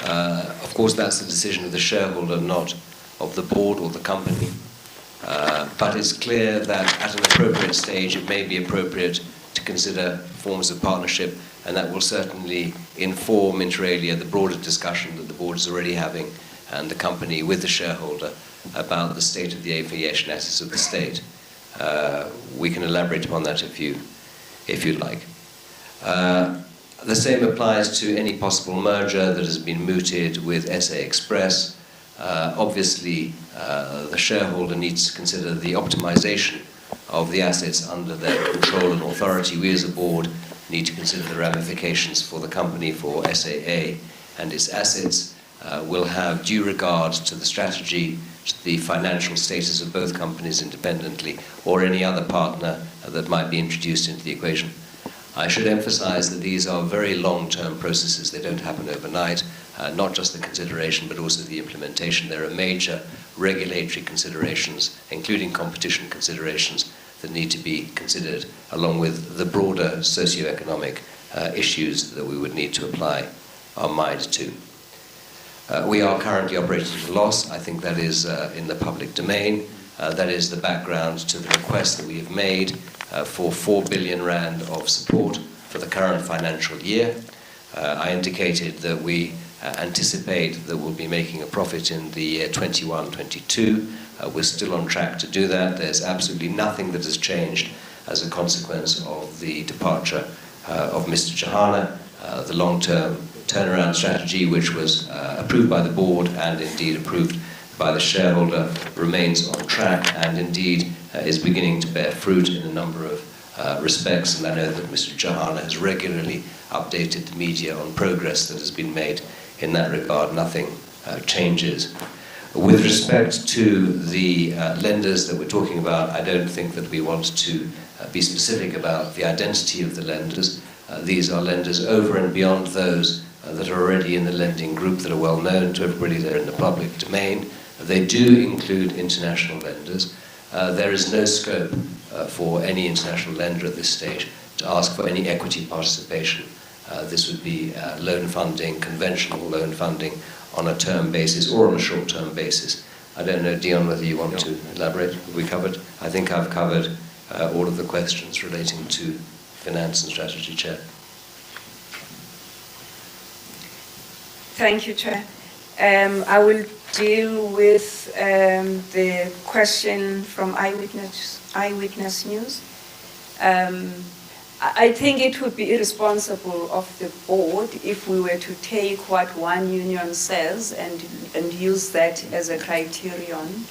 Of course, that's the decision of the shareholder, not of the board or the company. But it's clear that at an appropriate stage, it may be appropriate to consider forms of partnership, and that will certainly inform, inter alia, the broader discussion that the board is already having and the company with the shareholder about the state of the aviation assets of the state. We can elaborate upon that if you'd like. The same applies to any possible merger that has been mooted with SA Express. Obviously, the shareholder needs to consider the optimization of the assets under their control and authority. We as a board need to consider the ramifications for the company, for SAA and its assets. Will have due regard to the strategy, to the financial status of both companies independently, or any other partner that might be introduced into the equation. I should emphasize that these are very long-term processes. They don't happen overnight, not just the consideration, but also the implementation. There are major regulatory considerations, including competition considerations, that need to be considered, along with the broader socioeconomic issues that we would need to apply our mind to. We are currently operating at a loss. I think that is in the public domain. That is the background to the request that we have made for 4 billion rand of support for the current financial year. I indicated that we anticipate that we'll be making a profit in the year 21-22. We're still on track to do that. There's absolutely nothing that has changed as a consequence of the departure of Mr. Jahana. The long-term turnaround strategy, which was approved by the board and indeed approved by the shareholder, remains on track and indeed is beginning to bear fruit in a number of respects. And I know that Mr. Jahana has regularly updated the media on progress that has been made in that regard. Nothing changes. With respect to the lenders that we're talking about, I don't think that we want to be specific about the identity of the lenders. These are lenders over and beyond those that are already in the lending group, that are well known to everybody. They're in the public domain. They do include international lenders. There is no scope for any international lender at this stage to ask for any equity participation. This would be loan funding, conventional loan funding, on a term basis or on a short-term basis. I don't know, Dion, whether you want to elaborate. Have we covered? I think I've covered all of the questions relating to finance and strategy, Chair. Thank you, Chair. I will deal with the question from Eyewitness News. I think it would be irresponsible of the board if we were to take what one union says and use that as a criterion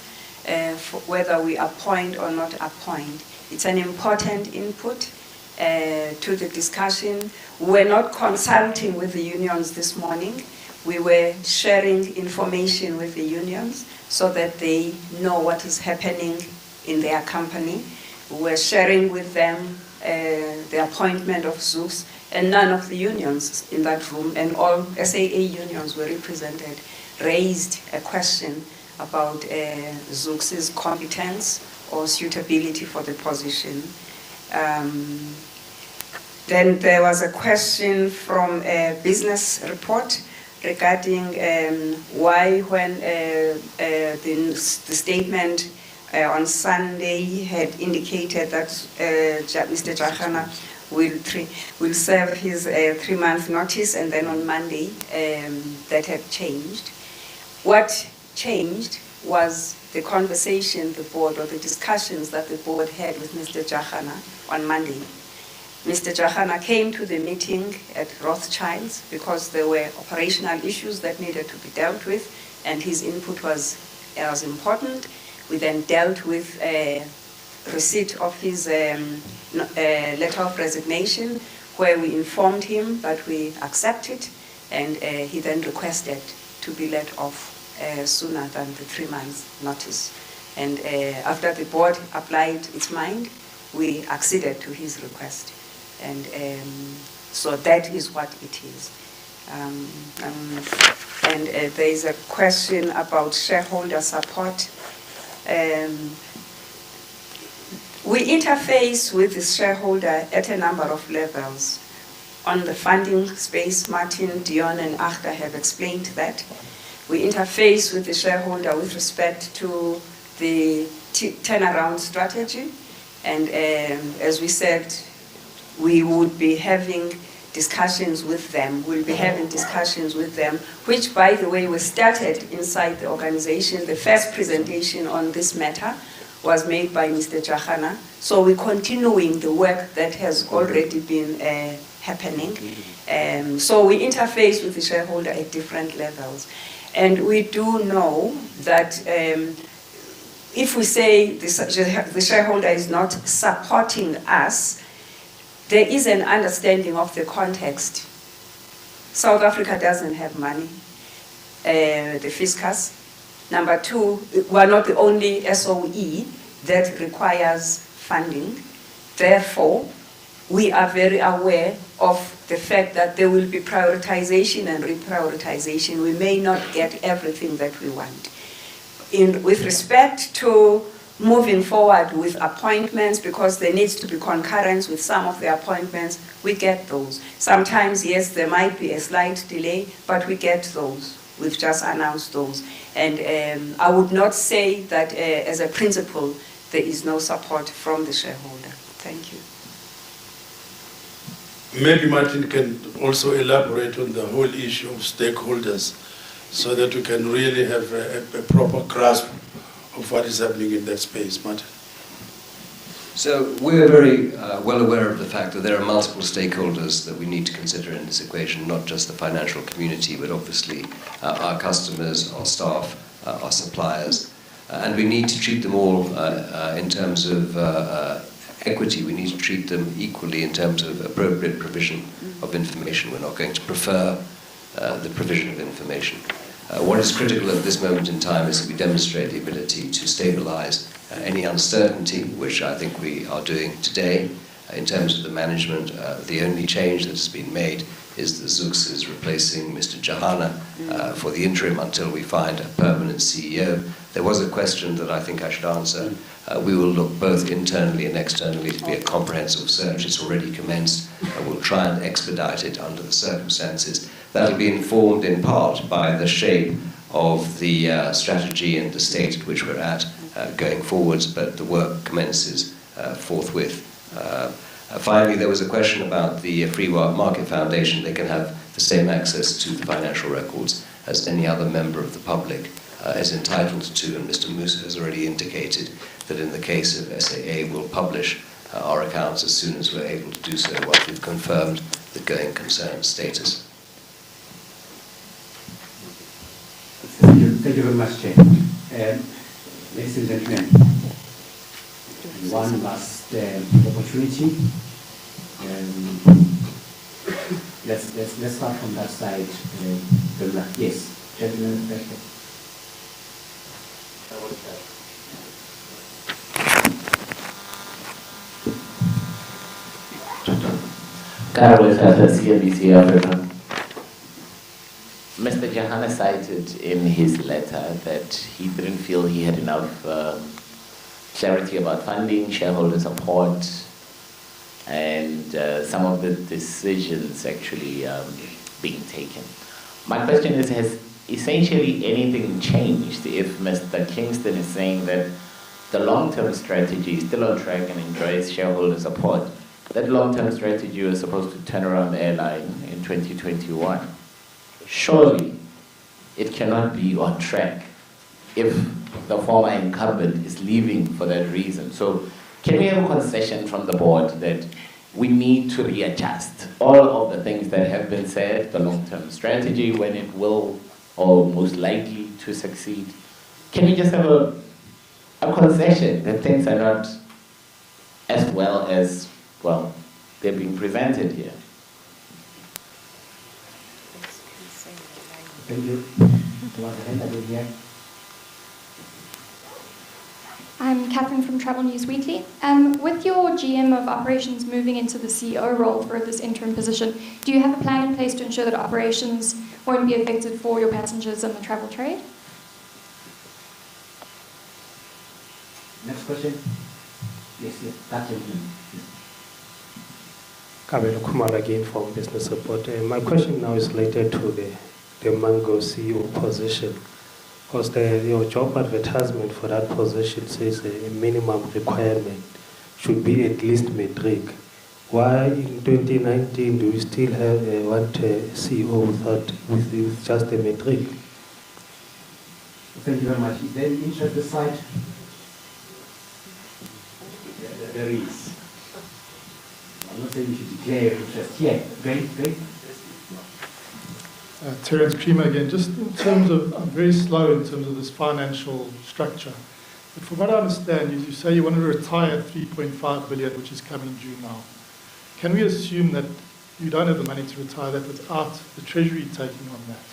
for whether we appoint or not appoint. It's an important input to the discussion. We're not consulting with the unions this morning. We were sharing information with the unions so that they know what is happening in their company. We're sharing with them the appointment of Zooks, and none of the unions in that room, and all SAA unions were represented, raised a question about Zooks' competence or suitability for the position. Then there was a question from a business report regarding why, when the statement on Sunday had indicated that Mr. Jahana will serve his 3-month notice, and then on Monday that had changed. What changed was the conversation the board, or the discussions that the board had with Mr. Jahana on Monday. Mr. Jahana came to the meeting at Rothschild's because there were operational issues that needed to be dealt with, and his input was important. We then dealt with receipt of his letter of resignation, where we informed him that we accepted, and he then requested to be let off sooner than the 3 months notice. And after the board applied its mind, we acceded to his request. And so that is what it is. And there is a question about shareholder support. We interface with the shareholder at a number of levels. On the funding space, Martin, Dion, and Achta have explained that. We interface with the shareholder with respect to the turnaround strategy. And as we said, we would be having discussions with them. We'll be having discussions with them, which, by the way, was started inside the organization. The first presentation on this matter was made by Mr. Jahana. So we're continuing the work that has already been happening. So we interface with the shareholder at different levels. And we do know that if we say the shareholder is not supporting us, there is an understanding of the context. South Africa doesn't have money, the fiscus. Number two, we're not the only SOE that requires funding. Therefore, we are very aware of the fact that there will be prioritization and reprioritization. We may not get everything that we want. With respect to moving forward with appointments, because there needs to be concurrence with some of the appointments, we get those. Sometimes, yes, there might be a slight delay, but we get those. We've just announced those. And I would not say that as a principle, there is no support from the shareholder. Thank you. Maybe Martin can also elaborate on the whole issue of stakeholders so that we can really have a proper grasp of what is happening in that space. Martin. So we're very well aware of the fact that there are multiple stakeholders that we need to consider in this equation, not just the financial community, but obviously our customers, our staff, our suppliers. And we need to treat them all in terms of equity. We need to treat them equally in terms of appropriate provision of information. We're not going to prefer the provision of information. What is critical at this moment in time is that we demonstrate the ability to stabilize any uncertainty, which I think we are doing today. In terms of the management, the only change that has been made is that Zooks is replacing Mr. Jahana for the interim until we find a permanent CEO. There was a question that I think I should answer. We will look both internally and externally to be a comprehensive search. It's already commenced. We'll try and expedite it under the circumstances. That'll be informed in part by the shape of the strategy and the state at which we're at going forwards, but the work commences forthwith. Finally, there was a question about the Free Market Foundation. They can have the same access to the financial records as any other member of the public is entitled to, and Mr. Musa has already indicated that in the case of SAA, we'll publish our accounts as soon as we're able to do so once we've confirmed the going concern status. Thank you very much, Chair. Ladies and gentlemen, one last opportunity. Let's start from that side. Yes, gentlemen. Carlos at CNBC Africa. Mr. Jahana cited in his letter that he didn't feel he had enough clarity about funding, shareholder support, and some of the decisions actually being taken. My question is, has essentially anything changed if Mr. Kingston is saying that the long-term strategy is still on track and enjoys shareholder support? That long-term strategy was supposed to turn around the airline in 2021. Surely it cannot be on track if the former incumbent is leaving for that reason. So can we have a concession from the board that we need to readjust all of the things that have been said, the long-term strategy, when it will or most likely to succeed? Can we just have a concession that things are not as well as, well, they're being presented here? Thank you. I'm Catherine from Travel News Weekly. With your GM of operations moving into the CEO role for this interim position, do you have a plan in place to ensure that operations won't be affected for your passengers and the travel trade? Next question. Yes, that gentleman. Kabelo Kumar again from Business Report. My question now is related to the Mango CEO position. Because your job advertisement for that position says a minimum requirement should be at least metric. Why in 2019 do we still have one CEO with just a metric? Thank you very much. Is there any interest this side? There is. I'm not saying you should declare interest yet. Great. Terence Creamer again, just in terms of, I'm very slow in terms of this financial structure. But from what I understand, you say you want to retire 3.5 billion, which is coming due now. Can we assume that you don't have the money to retire that without the Treasury taking on that?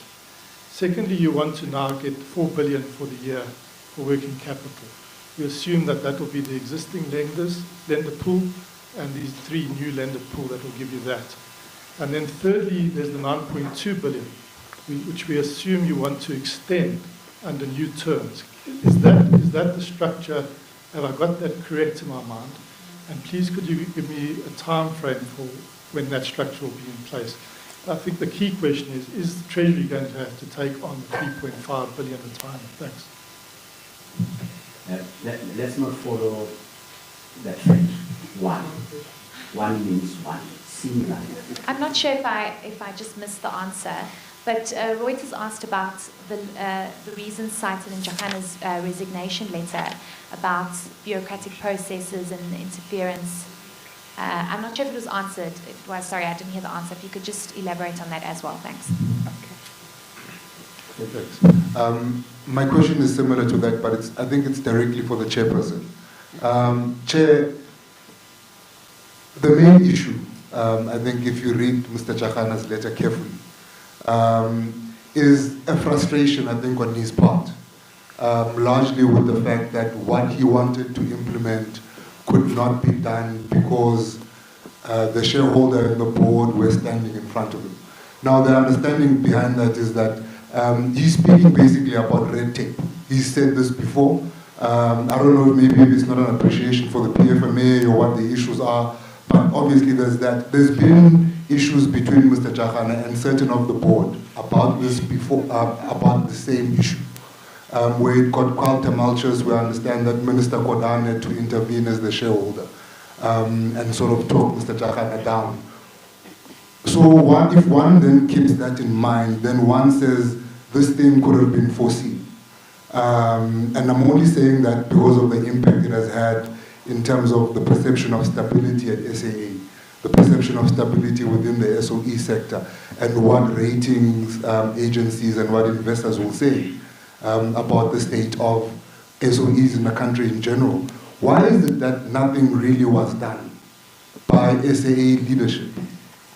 Secondly, you want to now get 4 billion for the year for working capital. We assume that that will be the existing lender pool, and these 3 new lender pool that will give you that. And then thirdly, there's the 9.2 billion, which we assume you want to extend under new terms. Is that the structure? Have I got that correct in my mind? And please could you give me a time frame for when that structure will be in place? I think the key question is the Treasury going to have to take on the 3.5 billion retirement? Thanks. Let's not follow the trend. One means one. Singular. I'm not sure if I just missed the answer, but Reuters asked about the reasons cited in Johanna's resignation letter about bureaucratic processes and interference. I'm not sure if it was answered. Sorry, I didn't hear the answer. If you could just elaborate on that as well, thanks. Thanks. My question is similar to that, but I think it's directly for the chairperson. Chair, the main issue, I think if you read Mr. Chakana's letter carefully, is a frustration, I think, on his part, largely with the fact that what he wanted to implement could not be done because the shareholder and the board were standing in front of him. Now, the understanding behind that is that he's speaking basically about red tape. He's said this before. I don't know if maybe it's not an appreciation for the PFMA or what the issues are, but obviously there's that. There's been issues between Mr. Chakana and certain of the board about this before, about the same issue, where it got quite tumultuous. We understand that Minister Kodan had to intervene as the shareholder and sort of talk Mr. Chakana down. So if one then keeps that in mind, then one says this thing could have been foreseen. And I'm only saying that because of the impact it has had in terms of the perception of stability at SAA, the perception of stability within the SOE sector, and what ratings agencies and what investors will say about the state of SOEs in the country in general. Why is it that nothing really was done by SAA leadership,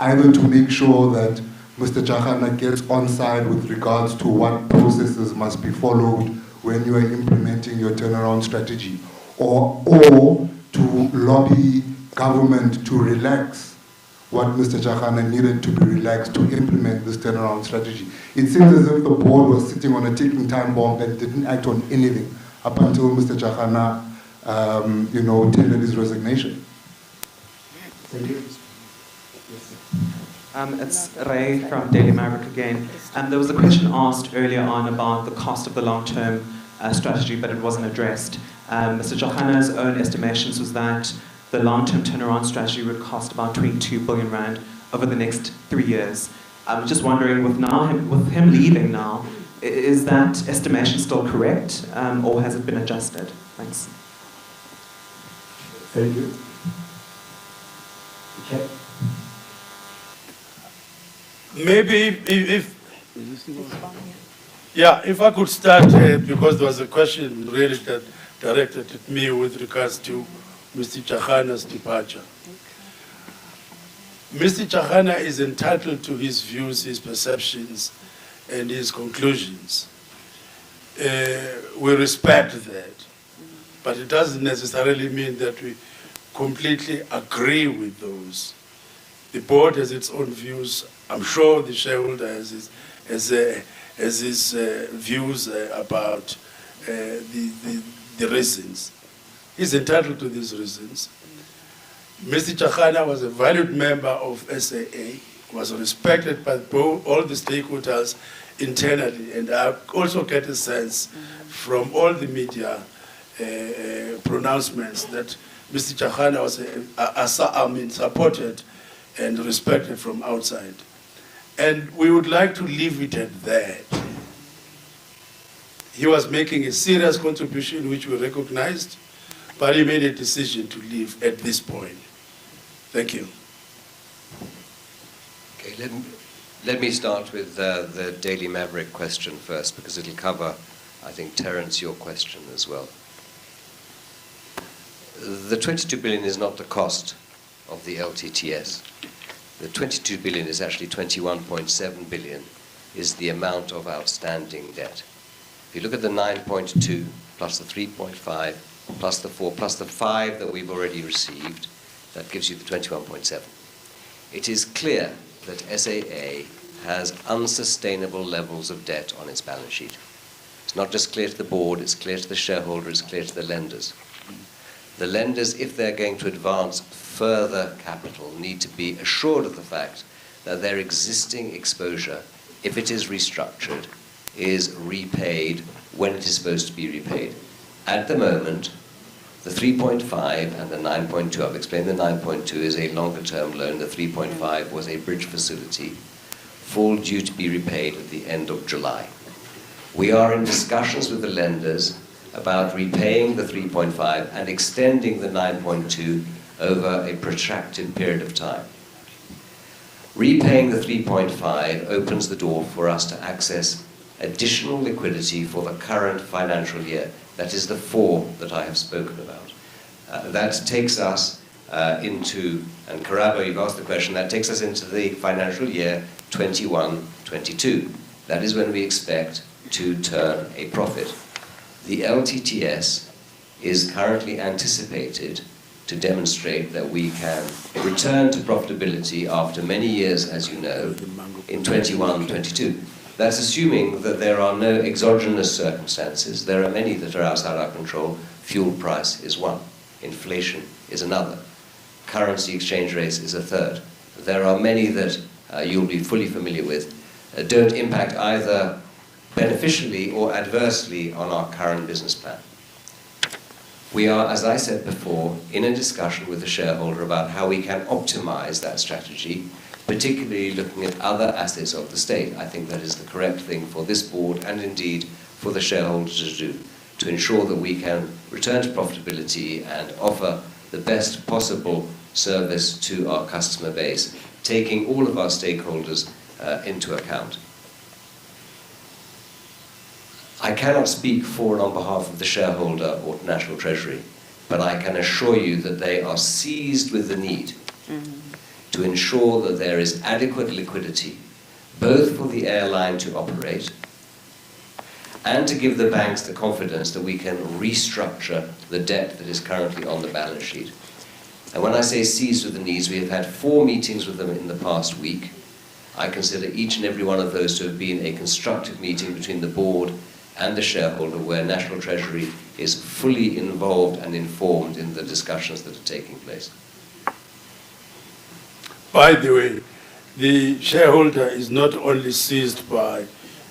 either to make sure that Mr. Chakana gets on side with regards to what processes must be followed when you are implementing your turnaround strategy, or to lobby government to relax what Mr. Chakana needed to be relaxed to implement this turnaround strategy? It seems as if the board was sitting on a ticking time bomb and didn't act on anything up until Mr. Chakana, tendered his resignation. Thank you. It's Ray from Daily Maverick again. There was a question asked earlier on about the cost of the long-term strategy, but it wasn't addressed. Mr. Johanna's own estimations was that the long-term turnaround strategy would cost about 22 billion rand over the next 3 years. I'm just wondering, with him leaving now, is that estimation still correct, or has it been adjusted? Thanks. Thank you. Okay. Maybe if I could start, because there was a question really that directed at me with regards to Mr. Chakana's departure. Mr. Chakana is entitled to his views, his perceptions, and his conclusions. We respect that, but it doesn't necessarily mean that we completely agree with those. The board has its own views. I'm sure the shareholder has his views about the reasons. He's entitled to these reasons. Mr. Chakana was a valued member of SAA, was respected by all the stakeholders internally, and I also get a sense from all the media pronouncements that Mr. Chakana was supported and respected from outside. And we would like to leave it at that. He was making a serious contribution, which we recognized, but he made a decision to leave at this point. Thank you. Okay, let me start with the Daily Maverick question first, because it'll cover, I think, Terence, your question as well. The 22 billion is not the cost of the LTTS. The 22 billion is actually 21.7 billion is the amount of outstanding debt. If you look at the 9.2 plus the 3.5 plus the 4 plus the 5 that we've already received, that gives you the 21.7. It is clear that SAA has unsustainable levels of debt on its balance sheet. It's not just clear to the board, it's clear to the shareholder, it's clear to the lenders. The lenders, if they're going to advance further capital, need to be assured of the fact that their existing exposure, if it is restructured, is repaid when it is supposed to be repaid. At the moment, the 3.5 and the 9.2, I've explained the 9.2 is a longer-term loan, the 3.5 was a bridge facility, fall due to be repaid at the end of July. We are in discussions with the lenders about repaying the 3.5 and extending the 9.2 over a protracted period of time. Repaying the 3.5 opens the door for us to access additional liquidity for the current financial year. That is the 4 that I have spoken about. That takes us into, and Karabo, you've asked the question, that takes us into the financial year 21-22. That is when we expect to turn a profit. The LTTS is currently anticipated to demonstrate that we can return to profitability after many years, as you know, in 21-22. That's assuming that there are no exogenous circumstances. There are many that are outside our control. Fuel price is one. Inflation is another. Currency exchange rates is a third. There are many that you'll be fully familiar with, don't impact either beneficially or adversely on our current business plan. We are, as I said before, in a discussion with the shareholder about how we can optimize that strategy, particularly looking at other assets of the state. I think that is the correct thing for this board and indeed for the shareholders to do, to ensure that we can return to profitability and offer the best possible service to our customer base, taking all of our stakeholders into account. I cannot speak for and on behalf of the shareholder or National Treasury, but I can assure you that they are seized with the need to ensure that there is adequate liquidity, both for the airline to operate and to give the banks the confidence that we can restructure the debt that is currently on the balance sheet. And when I say seized with the needs, we have had 4 meetings with them in the past week. I consider each and every one of those to have been a constructive meeting between the board and the shareholder, where National Treasury is fully involved and informed in the discussions that are taking place. By the way, the shareholder is not only seized by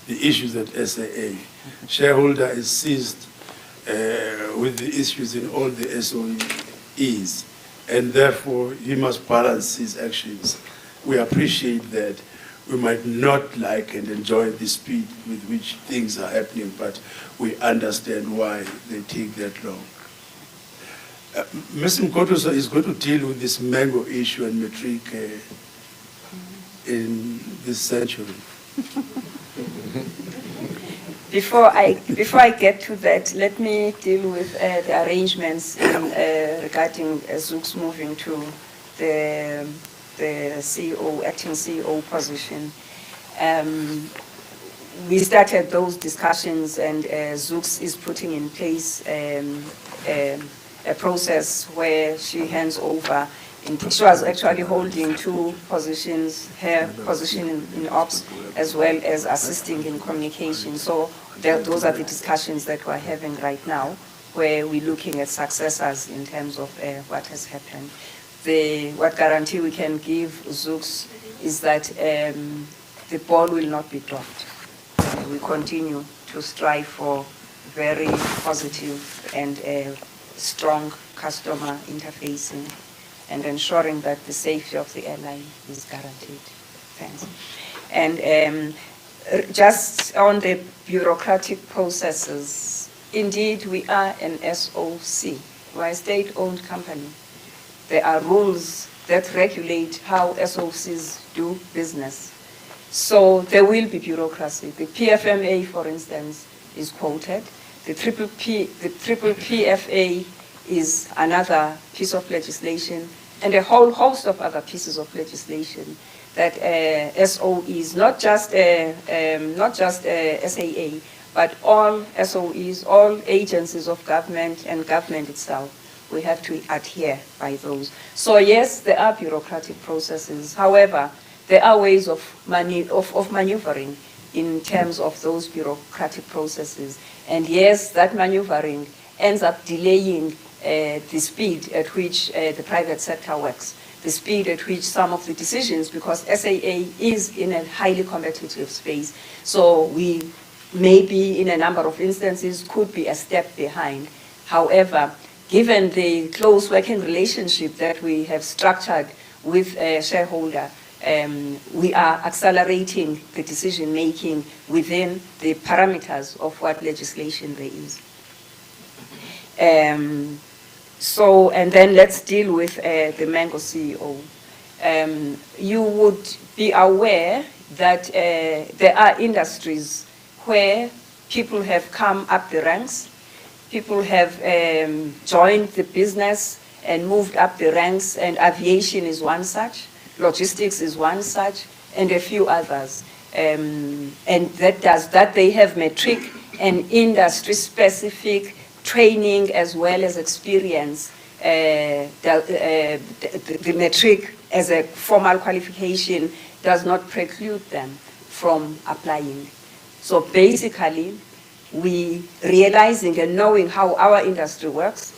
the issues at SAA. Shareholder is seized with the issues in all the SOEs, and therefore he must balance his actions. We appreciate that. We might not like and enjoy the speed with which things are happening, but we understand why they take that long. Ms. Mkotoso is going to deal with this mango issue and matric in this century. Before I get to that, let me deal with the arrangements regarding Zooks moving to the CEO, acting CEO position. We started those discussions, and Zooks is putting in place a process where she hands over. She was actually holding 2 positions, her position in ops, as well as assisting in communication. So those are the discussions that we're having right now, where we're looking at successors in terms of what has happened. what guarantee we can give Zooks is that the ball will not be dropped. We continue to strive for very positive and strong customer interfacing and ensuring that the safety of the airline is guaranteed. Thanks. And just on the bureaucratic processes, indeed we are an SOC, we're a state-owned company. There are rules that regulate how SOCs do business. So there will be bureaucracy. The PFMA, for instance, is quoted. The triple PFA is another piece of legislation, and a whole host of other pieces of legislation that SOEs, not just SAA, but all SOEs, all agencies of government and government itself, we have to adhere by those. So yes, there are bureaucratic processes. However, there are ways of maneuvering in terms of those bureaucratic processes. And yes, that maneuvering ends up delaying the speed at which the private sector works, the speed at which some of the decisions, because SAA is in a highly competitive space, so we maybe in a number of instances could be a step behind. However, given the close working relationship that we have structured with a shareholder, we are accelerating the decision making within the parameters of what legislation there is. And then let's deal with the Mango CEO. You would be aware that there are industries where people have come up the ranks, people have joined the business and moved up the ranks, and aviation is one such, logistics is one such, and a few others. And that they have metric and industry-specific training as well as experience. The metric as a formal qualification does not preclude them from applying. So basically, we realizing and knowing how our industry works,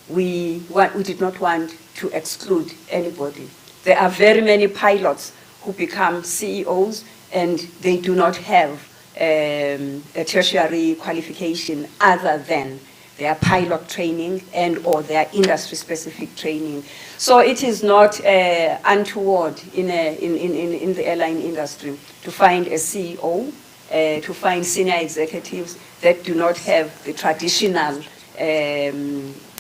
we did not want to exclude anybody. There are very many pilots who become CEOs and they do not have a tertiary qualification other than their pilot training and or their industry-specific training. So it is not untoward in the airline industry to find a CEO, to find senior executives that do not have the traditional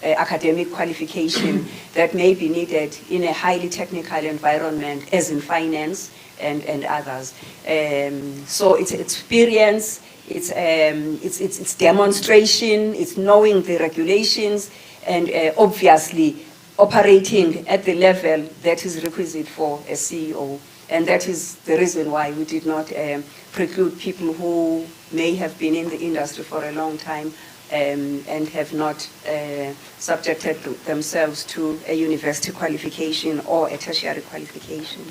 academic qualification that may be needed in a highly technical environment, as in finance and others. So it's experience, it's demonstration, it's knowing the regulations, and obviously operating at the level that is requisite for a CEO. And that is the reason why we did not preclude people who may have been in the industry for a long time and have not subjected themselves to a university qualification or a tertiary qualification.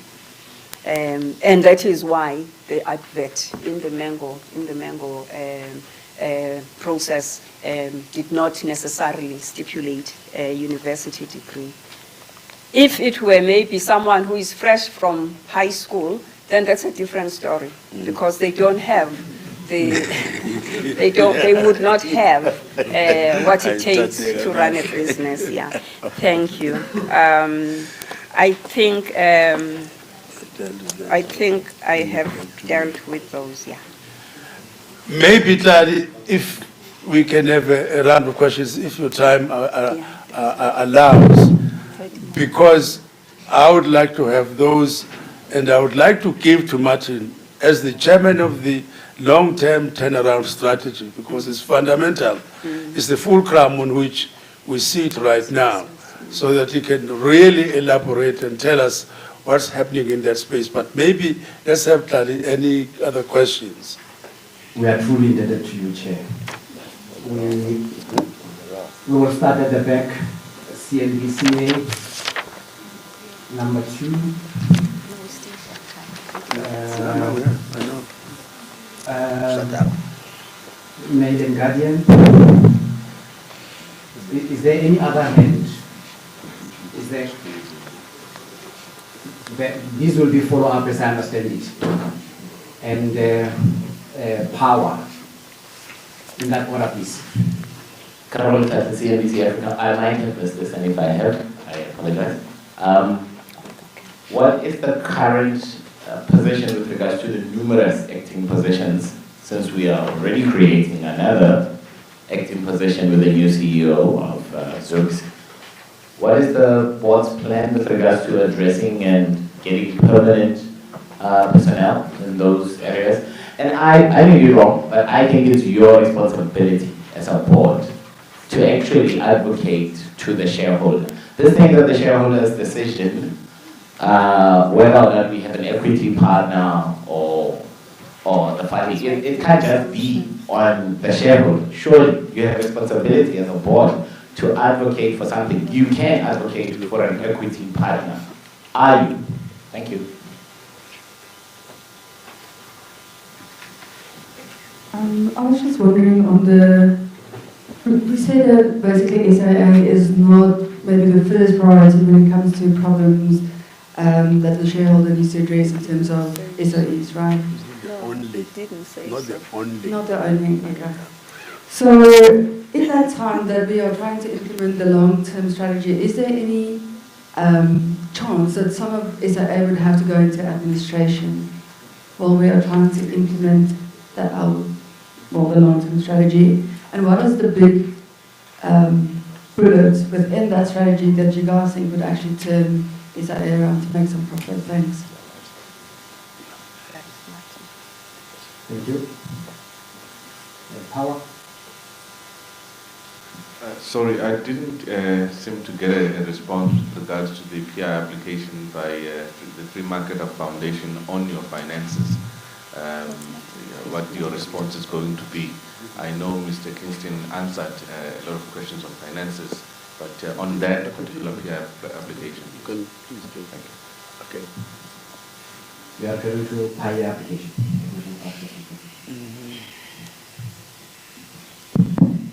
And that is why the advert in the Mango process did not necessarily stipulate a university degree. If it were maybe someone who is fresh from high school, then that's a different story, because they don't have they would not have what it takes to run a business. Yeah, thank you. I think I have dealt with those. Yeah. Maybe, Tlali, if we can have a round of questions, if your time allows, because I would like to have those, and I would like to give to Martin as the chairman of the long-term turnaround strategy, because it's fundamental. It's the fulcrum on which we sit right now, so that he can really elaborate and tell us what's happening in that space. But maybe let's have any other questions. We are truly indebted to you, Chair. We will start at the back, CNBCA, number 2. Maid and Guardian. Is there any other hand? Is there? These will be follow-up as I understand it. And power. In that order, please. Carol Tata, CNBC Africa. I might have missed this, and if I have, I apologize. What is the current position with regards to the numerous acting positions, since we are already creating another acting position with the new CEO of Zooks? What is the board's plan with regards to addressing and getting permanent personnel in those areas? And I may be wrong, but I think it's your responsibility as a board to actually advocate to the shareholder. This thing that the shareholder's decision, whether or not we have an equity partner or the funding, it can't just be on the shareholder. Surely you have responsibility as a board to advocate for something. You can advocate for an equity partner. Are you? Thank you. I was just wondering on we say that basically SAA is not maybe the first priority when it comes to problems that the shareholder needs to address in terms of SOEs, right? Only. It didn't say Not so. the only. Not the only, okay. So in that time that we are trying to implement the long-term strategy, is there any chance that some of SAA would have to go into administration while we are trying to implement the long-term strategy? And what is the big bullets within that strategy that you guys think would actually turn SAA around to make some profit? Thanks. Thank you. Power? Sorry, I didn't seem to get a response with regards to the PI application by the Free Market Foundation on your finances. What your response is going to be. I know Mr. Kingston answered a lot of questions on finances, but on that particular PI application. You can please do. Thank you. Okay. We are going to PI application.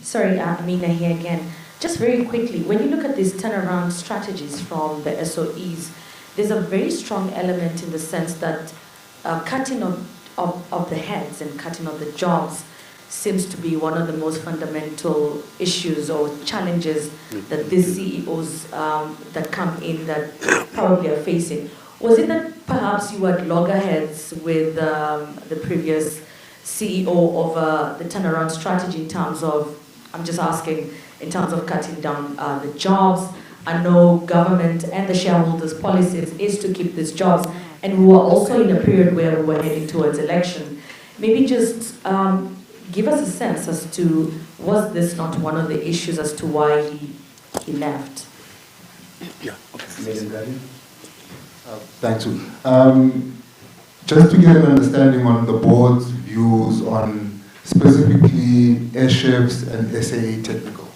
Sorry, Amina here again. Just very quickly, when you look at these turnaround strategies from the SOEs, there's a very strong element in the sense that cutting of the heads and cutting of the jobs seems to be one of the most fundamental issues or challenges that these CEOs that come in that probably are facing. Was it that perhaps you had loggerheads with the previous CEO of the turnaround strategy in terms of, I'm just asking, in terms of cutting down the jobs? I know government and the shareholders' policies is to keep these jobs, and we were also in a period where we were heading towards election. Maybe just give us a sense as to, was this not one of the issues as to why he left? Yeah. Okay. Thanks. Just to get an understanding on the board's views on specifically air chefs and SAA technical.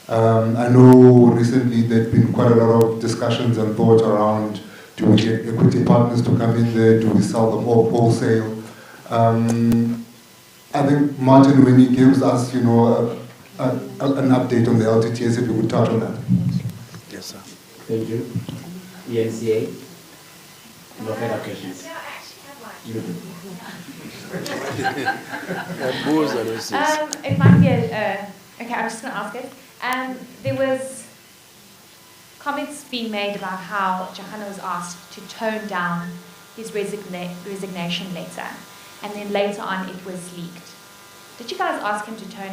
I know recently there's been quite a lot of discussions and thought around, do we get equity partners to come in there, do we sell them all wholesale? I think Martin, when he gives us, an update on the LTTS, if you would touch on that. Yes, sir. Thank you. ENCA? No further questions. No, I actually have one. You do. It might be okay, I'm just going to ask it. There was comments being made about how Johanna was asked to tone down his resignation letter, and then later on it was leaked. Did you guys ask him to tone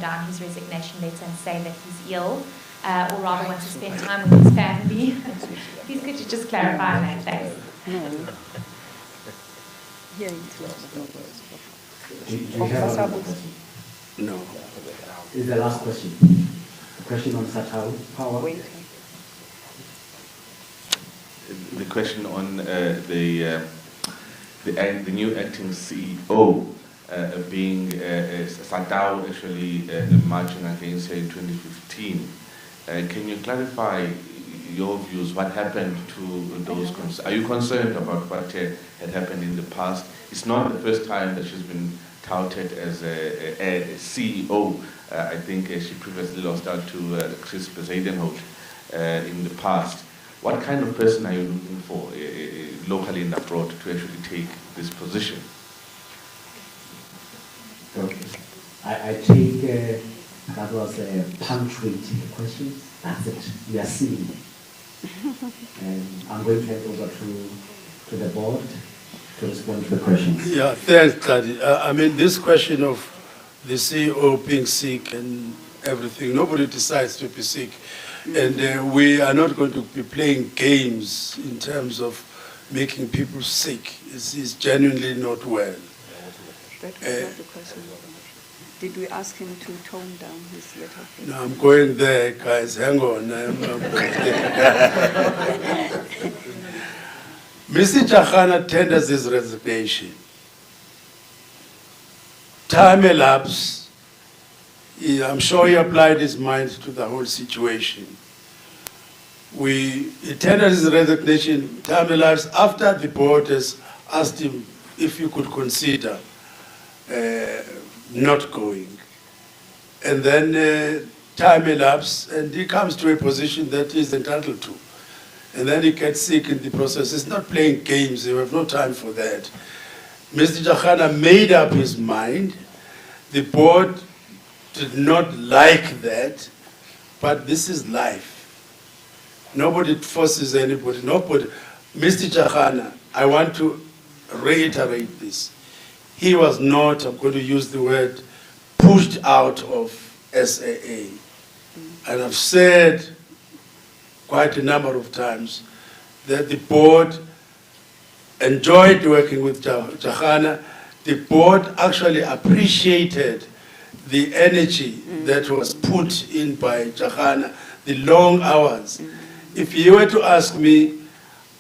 down his resignation letter and say that he's ill, or rather want to spend time with his family? Please could you just clarify that? Thanks. Do you have another question? No. This is the last question. A question on Satao power. The question on the new acting CEO being Satao actually marching against her in 2015. Can you clarify your views? What happened to those? Are you concerned about what had happened in the past? It's not the first time that she's been touted as a CEO. I think she previously lost out to Chris Bezuidenhout in the past. What kind of person are you looking for locally and abroad to actually take this position? Okay. I take that was punctuating the question. That's it. We are seeing. And I'm going to hand over to the board to respond to the questions. Yeah, thanks, Kadi. I mean, this question of the CEO being sick and everything, nobody decides to be sick. And we are not going to be playing games in terms of making people sick. He's genuinely not well. That was not the question. Did we ask him to tone down his letter? No, I'm going there, guys. Hang on. Mr. Chakana tenders his resignation. Time elapsed. I'm sure he applied his mind to the whole situation. He tendered his resignation. Time elapsed after the board has asked him if he could consider not going. And then time elapsed, and he comes to a position that he's entitled to. And then he gets sick in the process. It's not playing games. We have no time for that. Mr. Jakhana made up his mind. The board did not like that, but this is life. Nobody forces anybody. Nobody. Mr. Jakhana, I want to reiterate this. He was not, I'm going to use the word, pushed out of SAA. And I've said quite a number of times that the board enjoyed working with Jakhana. The board actually appreciated the energy that was put in by Jakhana, the long hours. If you were to ask me,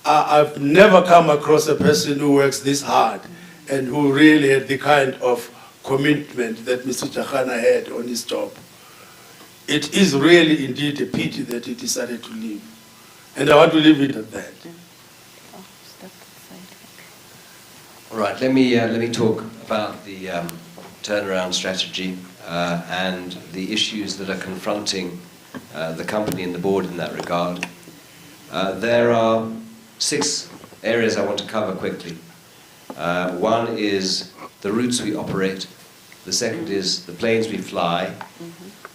I've never come across a person who works this hard and who really had the kind of commitment that Mr. Jakhana had on his job. It is really indeed a pity that he decided to leave. And I want to leave it at that. All right, let me talk about the turnaround strategy and the issues that are confronting the company and the board in that regard. There are 6 areas I want to cover quickly. One is the routes we operate. The second is the planes we fly.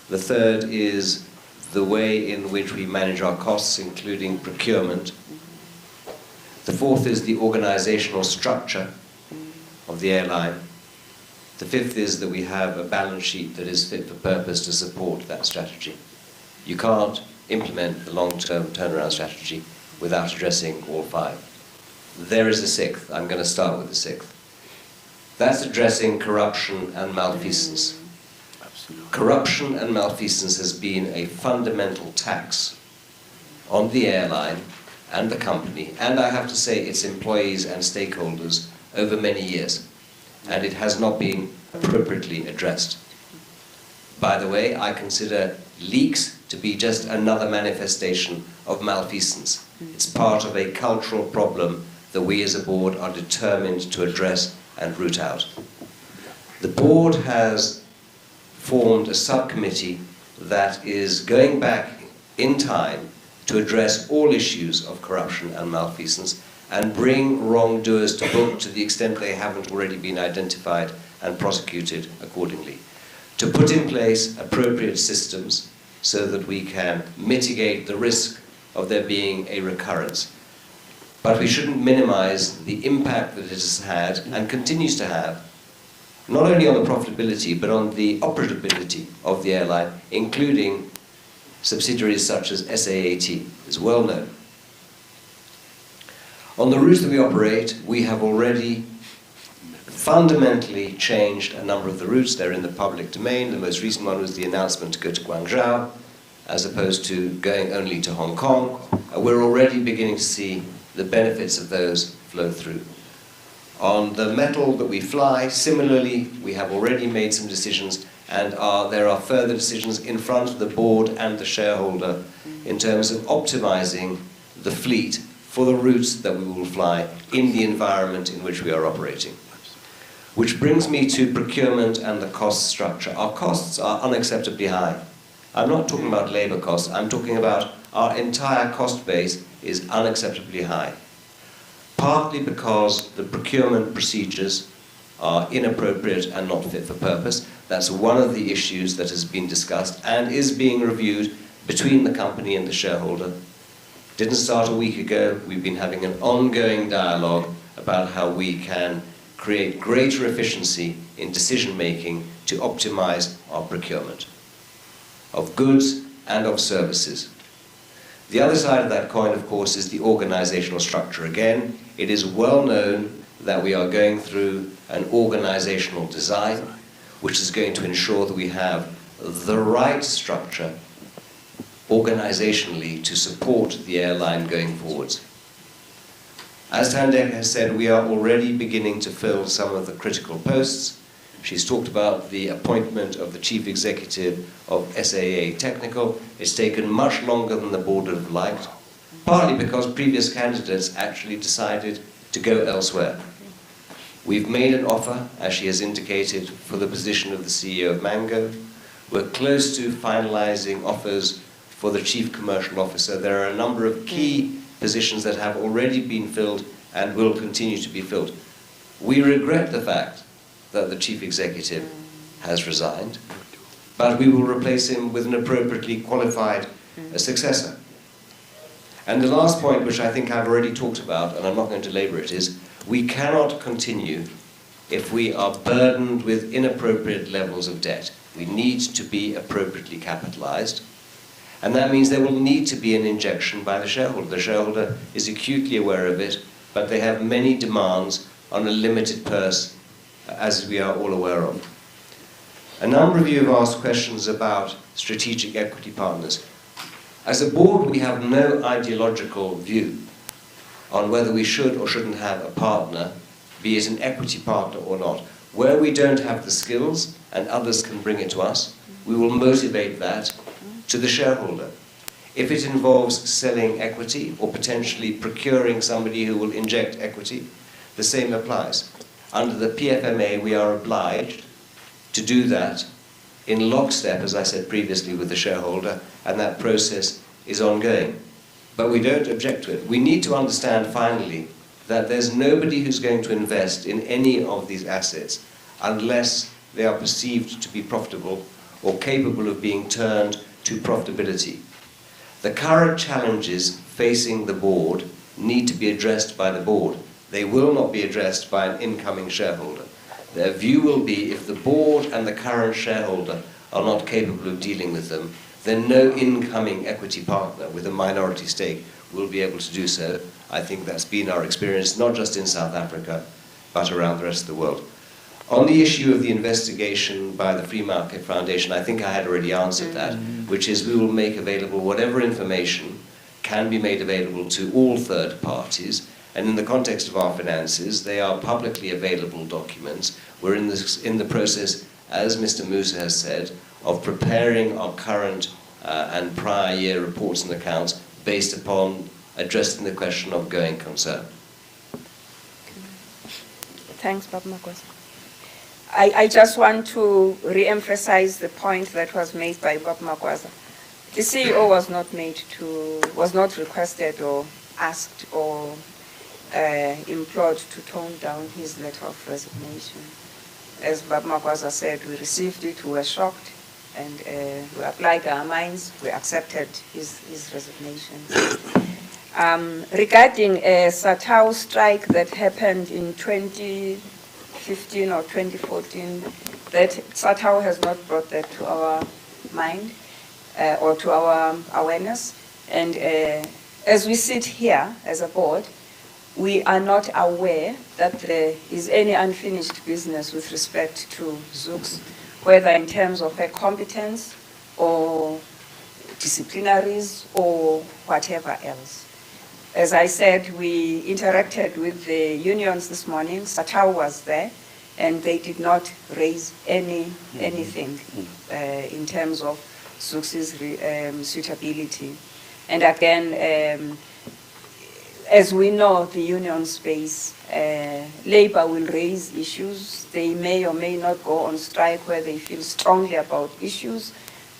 The third is the way in which we manage our costs, including procurement. The fourth is the organizational structure of the airline. The fifth is that we have a balance sheet that is fit for purpose to support that strategy. You can't implement the long-term turnaround strategy without addressing all 5. There is a 6th. I'm going to start with the 6th. That's addressing corruption and malfeasance. Corruption and malfeasance has been a fundamental tax on the airline and the company, and I have to say its employees and stakeholders over many years, and it has not been appropriately addressed. By the way, I consider leaks to be just another manifestation of malfeasance. It's part of a cultural problem that we as a board are determined to address and root out. The board has formed a subcommittee that is going back in time to address all issues of corruption and malfeasance and bring wrongdoers to book to the extent they haven't already been identified and prosecuted accordingly. To put in place appropriate systems so that we can mitigate the risk of there being a recurrence. But we shouldn't minimize the impact that it has had and continues to have, not only on the profitability, but on the operability of the airline, including subsidiaries such as SAAT, is well known. On the routes that we operate, we have already fundamentally changed a number of the routes. They're in the public domain. The most recent one was the announcement to go to Guangzhou, as opposed to going only to Hong Kong. We're already beginning to see the benefits of those flow through. On the metal that we fly, similarly, we have already made some decisions, and there are further decisions in front of the board and the shareholder in terms of optimizing the fleet for the routes that we will fly in the environment in which we are operating. Which brings me to procurement and the cost structure. Our costs are unacceptably high. I'm not talking about labor costs, I'm talking about our entire cost base is unacceptably high, partly because the procurement procedures are inappropriate and not fit for purpose. That's one of the issues that has been discussed and is being reviewed between the company and the shareholder. Didn't start a week ago. We've been having an ongoing dialogue about how we can create greater efficiency in decision-making to optimize our procurement of goods and of services. The other side of that coin, of course, is the organizational structure. Again, it is well known that we are going through an organizational design, which is going to ensure that we have the right structure organizationally to support the airline going forwards. As Thandeka has said, we are already beginning to fill some of the critical posts. She's talked about the appointment of the chief executive of SAA Technical. It's taken much longer than the board would have liked, partly because previous candidates actually decided to go elsewhere. We've made an offer, as she has indicated, for the position of the CEO of Mango. We're close to finalizing offers for the chief commercial officer. There are a number of key positions that have already been filled and will continue to be filled. We regret the fact that the chief executive has resigned, but we will replace him with an appropriately qualified successor. And the last point, which I think I've already talked about, and I'm not going to labor it, is we cannot continue if we are burdened with inappropriate levels of debt. We need to be appropriately capitalized, and that means there will need to be an injection by the shareholder. The shareholder is acutely aware of it, but they have many demands on a limited purse, as we are all aware of. A number of you have asked questions about strategic equity partners. As a board, we have no ideological view on whether we should or shouldn't have a partner, be it an equity partner or not. Where we don't have the skills and others can bring it to us, we will motivate that to the shareholder. If it involves selling equity or potentially procuring somebody who will inject equity, the same applies. Under the PFMA, we are obliged to do that in lockstep, as I said previously, with the shareholder, and that process is ongoing. But we don't object to it. We need to understand, finally, that there's nobody who's going to invest in any of these assets unless they are perceived to be profitable or capable of being turned to profitability. The current challenges facing the board need to be addressed by the board. They will not be addressed by an incoming shareholder. Their view will be, if the board and the current shareholder are not capable of dealing with them, then no incoming equity partner with a minority stake will be able to do so. I think that's been our experience, not just in South Africa, but around the rest of the world. On the issue of the investigation by the Free Market Foundation, I think I had already answered that, which is we will make available whatever information can be made available to all third parties. And in the context of our finances, they are publicly available documents. We're in the process, as Mr. Musa has said, of preparing our current and prior year reports and accounts based upon addressing the question of going concern. Thanks, Bob Magwaza. I just want to re-emphasize the point that was made by Bob Magwaza. The CEO was not requested or asked or implored to tone down his letter of resignation. As Bob Magwaza said, we received it, we were shocked, and we applied our minds, we accepted his resignation. Regarding a Satao strike that happened in 2015 or 2014, that Satao has not brought that to our mind or to our awareness. And as we sit here as a board, we are not aware that there is any unfinished business with respect to Zooks, whether in terms of her competence or disciplinaries or whatever else. As I said, we interacted with the unions this morning. Satao was there, and they did not raise anything in terms of Zooks' suitability. And again, as we know, the union space, labor will raise issues. They may or may not go on strike where they feel strongly about issues,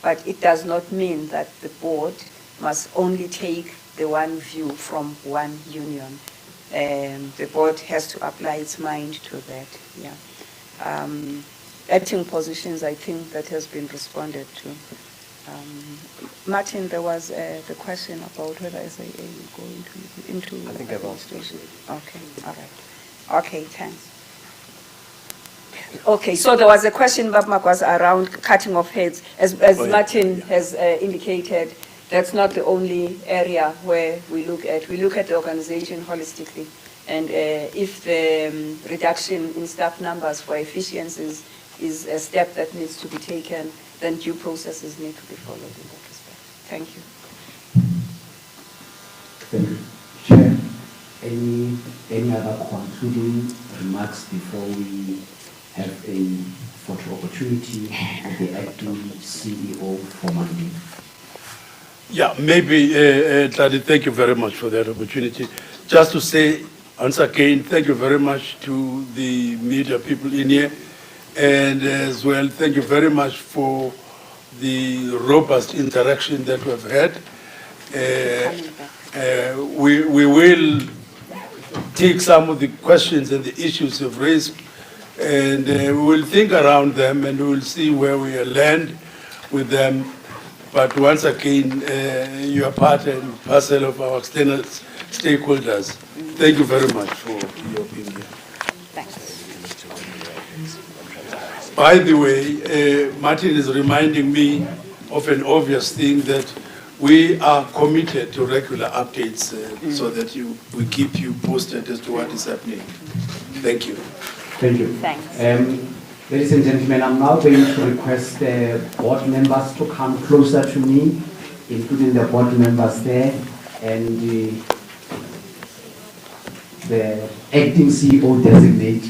but it does not mean that the board must only take the one view from one union. The board has to apply its mind to that. Yeah. Acting positions, I think that has been responded to. Martin, there was the question about whether SAA will go into I think I've answered administration. Okay, all right. Okay, thanks. Okay, so there was a question, was around cutting of heads. As Martin has indicated, that's not the only area where we look at. We look at the organization holistically. And if the reduction in staff numbers for efficiencies is a step that needs to be taken, then due processes need to be followed in that respect. Thank you. Thank you. Chair, any other concluding remarks before we have a photo opportunity with the acting CEO for Monday? Yeah, maybe, Tlali, thank you very much for that opportunity. Just to say, once again, thank you very much to the media people in here. And as well, thank you very much for the robust interaction that we've had. We will take some of the questions and the issues you've raised, and we will think around them, and we will see where we land with them. But once again, you are part and parcel of our external stakeholders. Thank you very much for your being here. By the way, Martin is reminding me of an obvious thing, that we are committed to regular updates so that we keep you posted as to what is happening. Thank you. Thank you. Thanks. Ladies and gentlemen, I'm now going to request the board members to come closer to me, including the board members there and the acting CEO designate.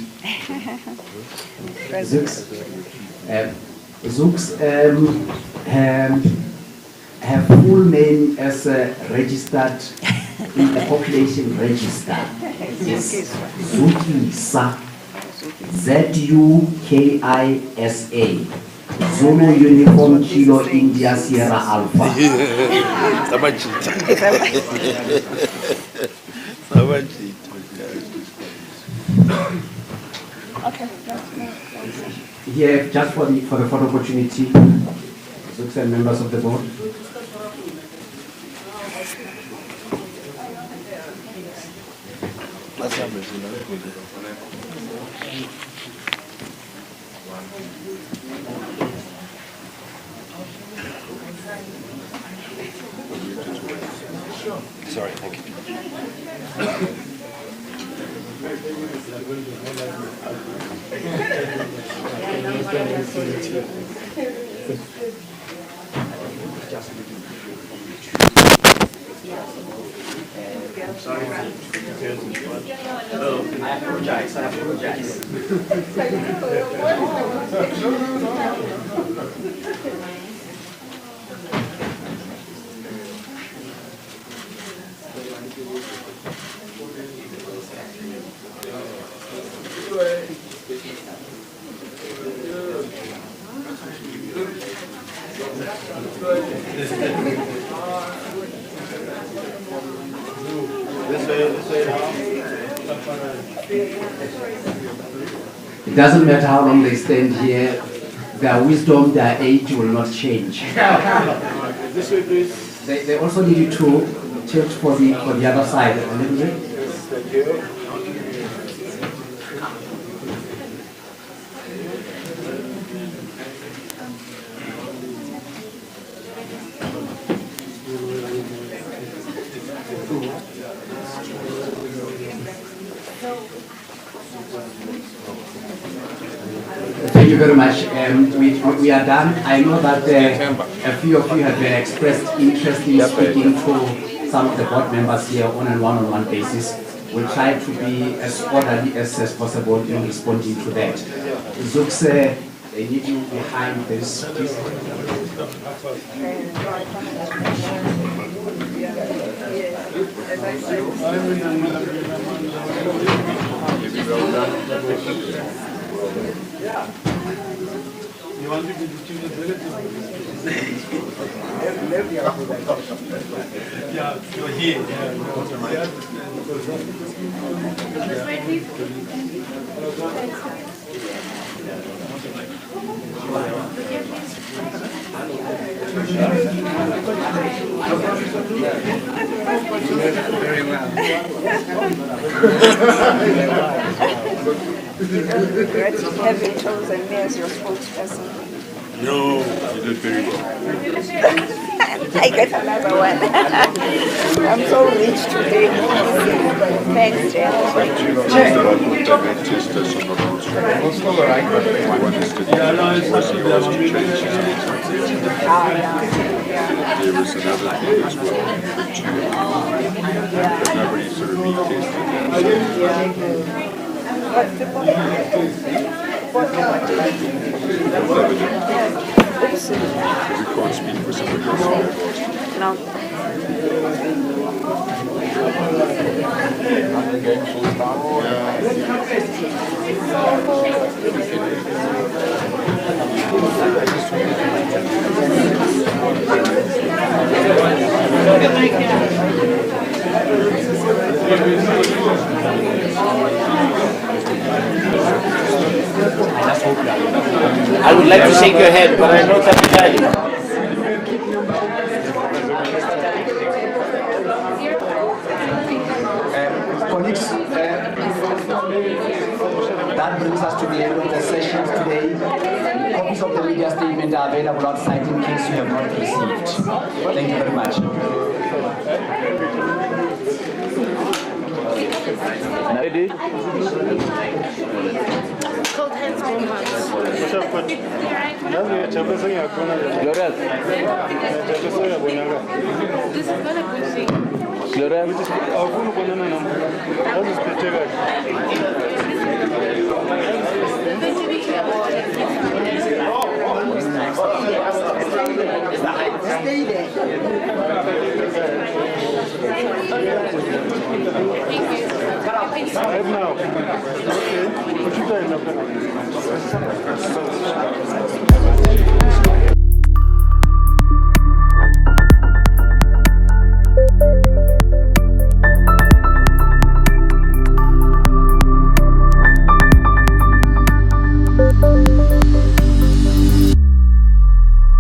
Zooks her full name as registered in the population register is Zukisa, Z-U-K-I-S-A, Zulu Uniform Kilo India Sierra Alpha. Okay. Here, just for the photo opportunity, Zooks and members of the board. Sorry, thank you. I apologize. It doesn't matter how long they stand here, their wisdom, their age will not change. They also need you to tilt for the other side a little bit. Thank you. Thank you very much. We are done. I know that a few of you have expressed interest in speaking to some of the board members here on a one-on-one basis. We'll try to be as orderly as possible in responding to that. Zooks, I need you behind this, please. You want to be the student relative? Yeah, you're here. Very well. You regret having chosen me as your spokesperson? No, you did very well. I get another one. I'm so rich today. Thanks, Jen. There was another thing as well, but nobody sort of retested we can't speak for somebody else. No. I would like to shake your hand, but I know that Colleagues, that brings us to the end of the session today. Copies of the media statement are available outside in case you have not received. Thank you very much. Ready? Cold hands, warm hearts. This is not a good thing.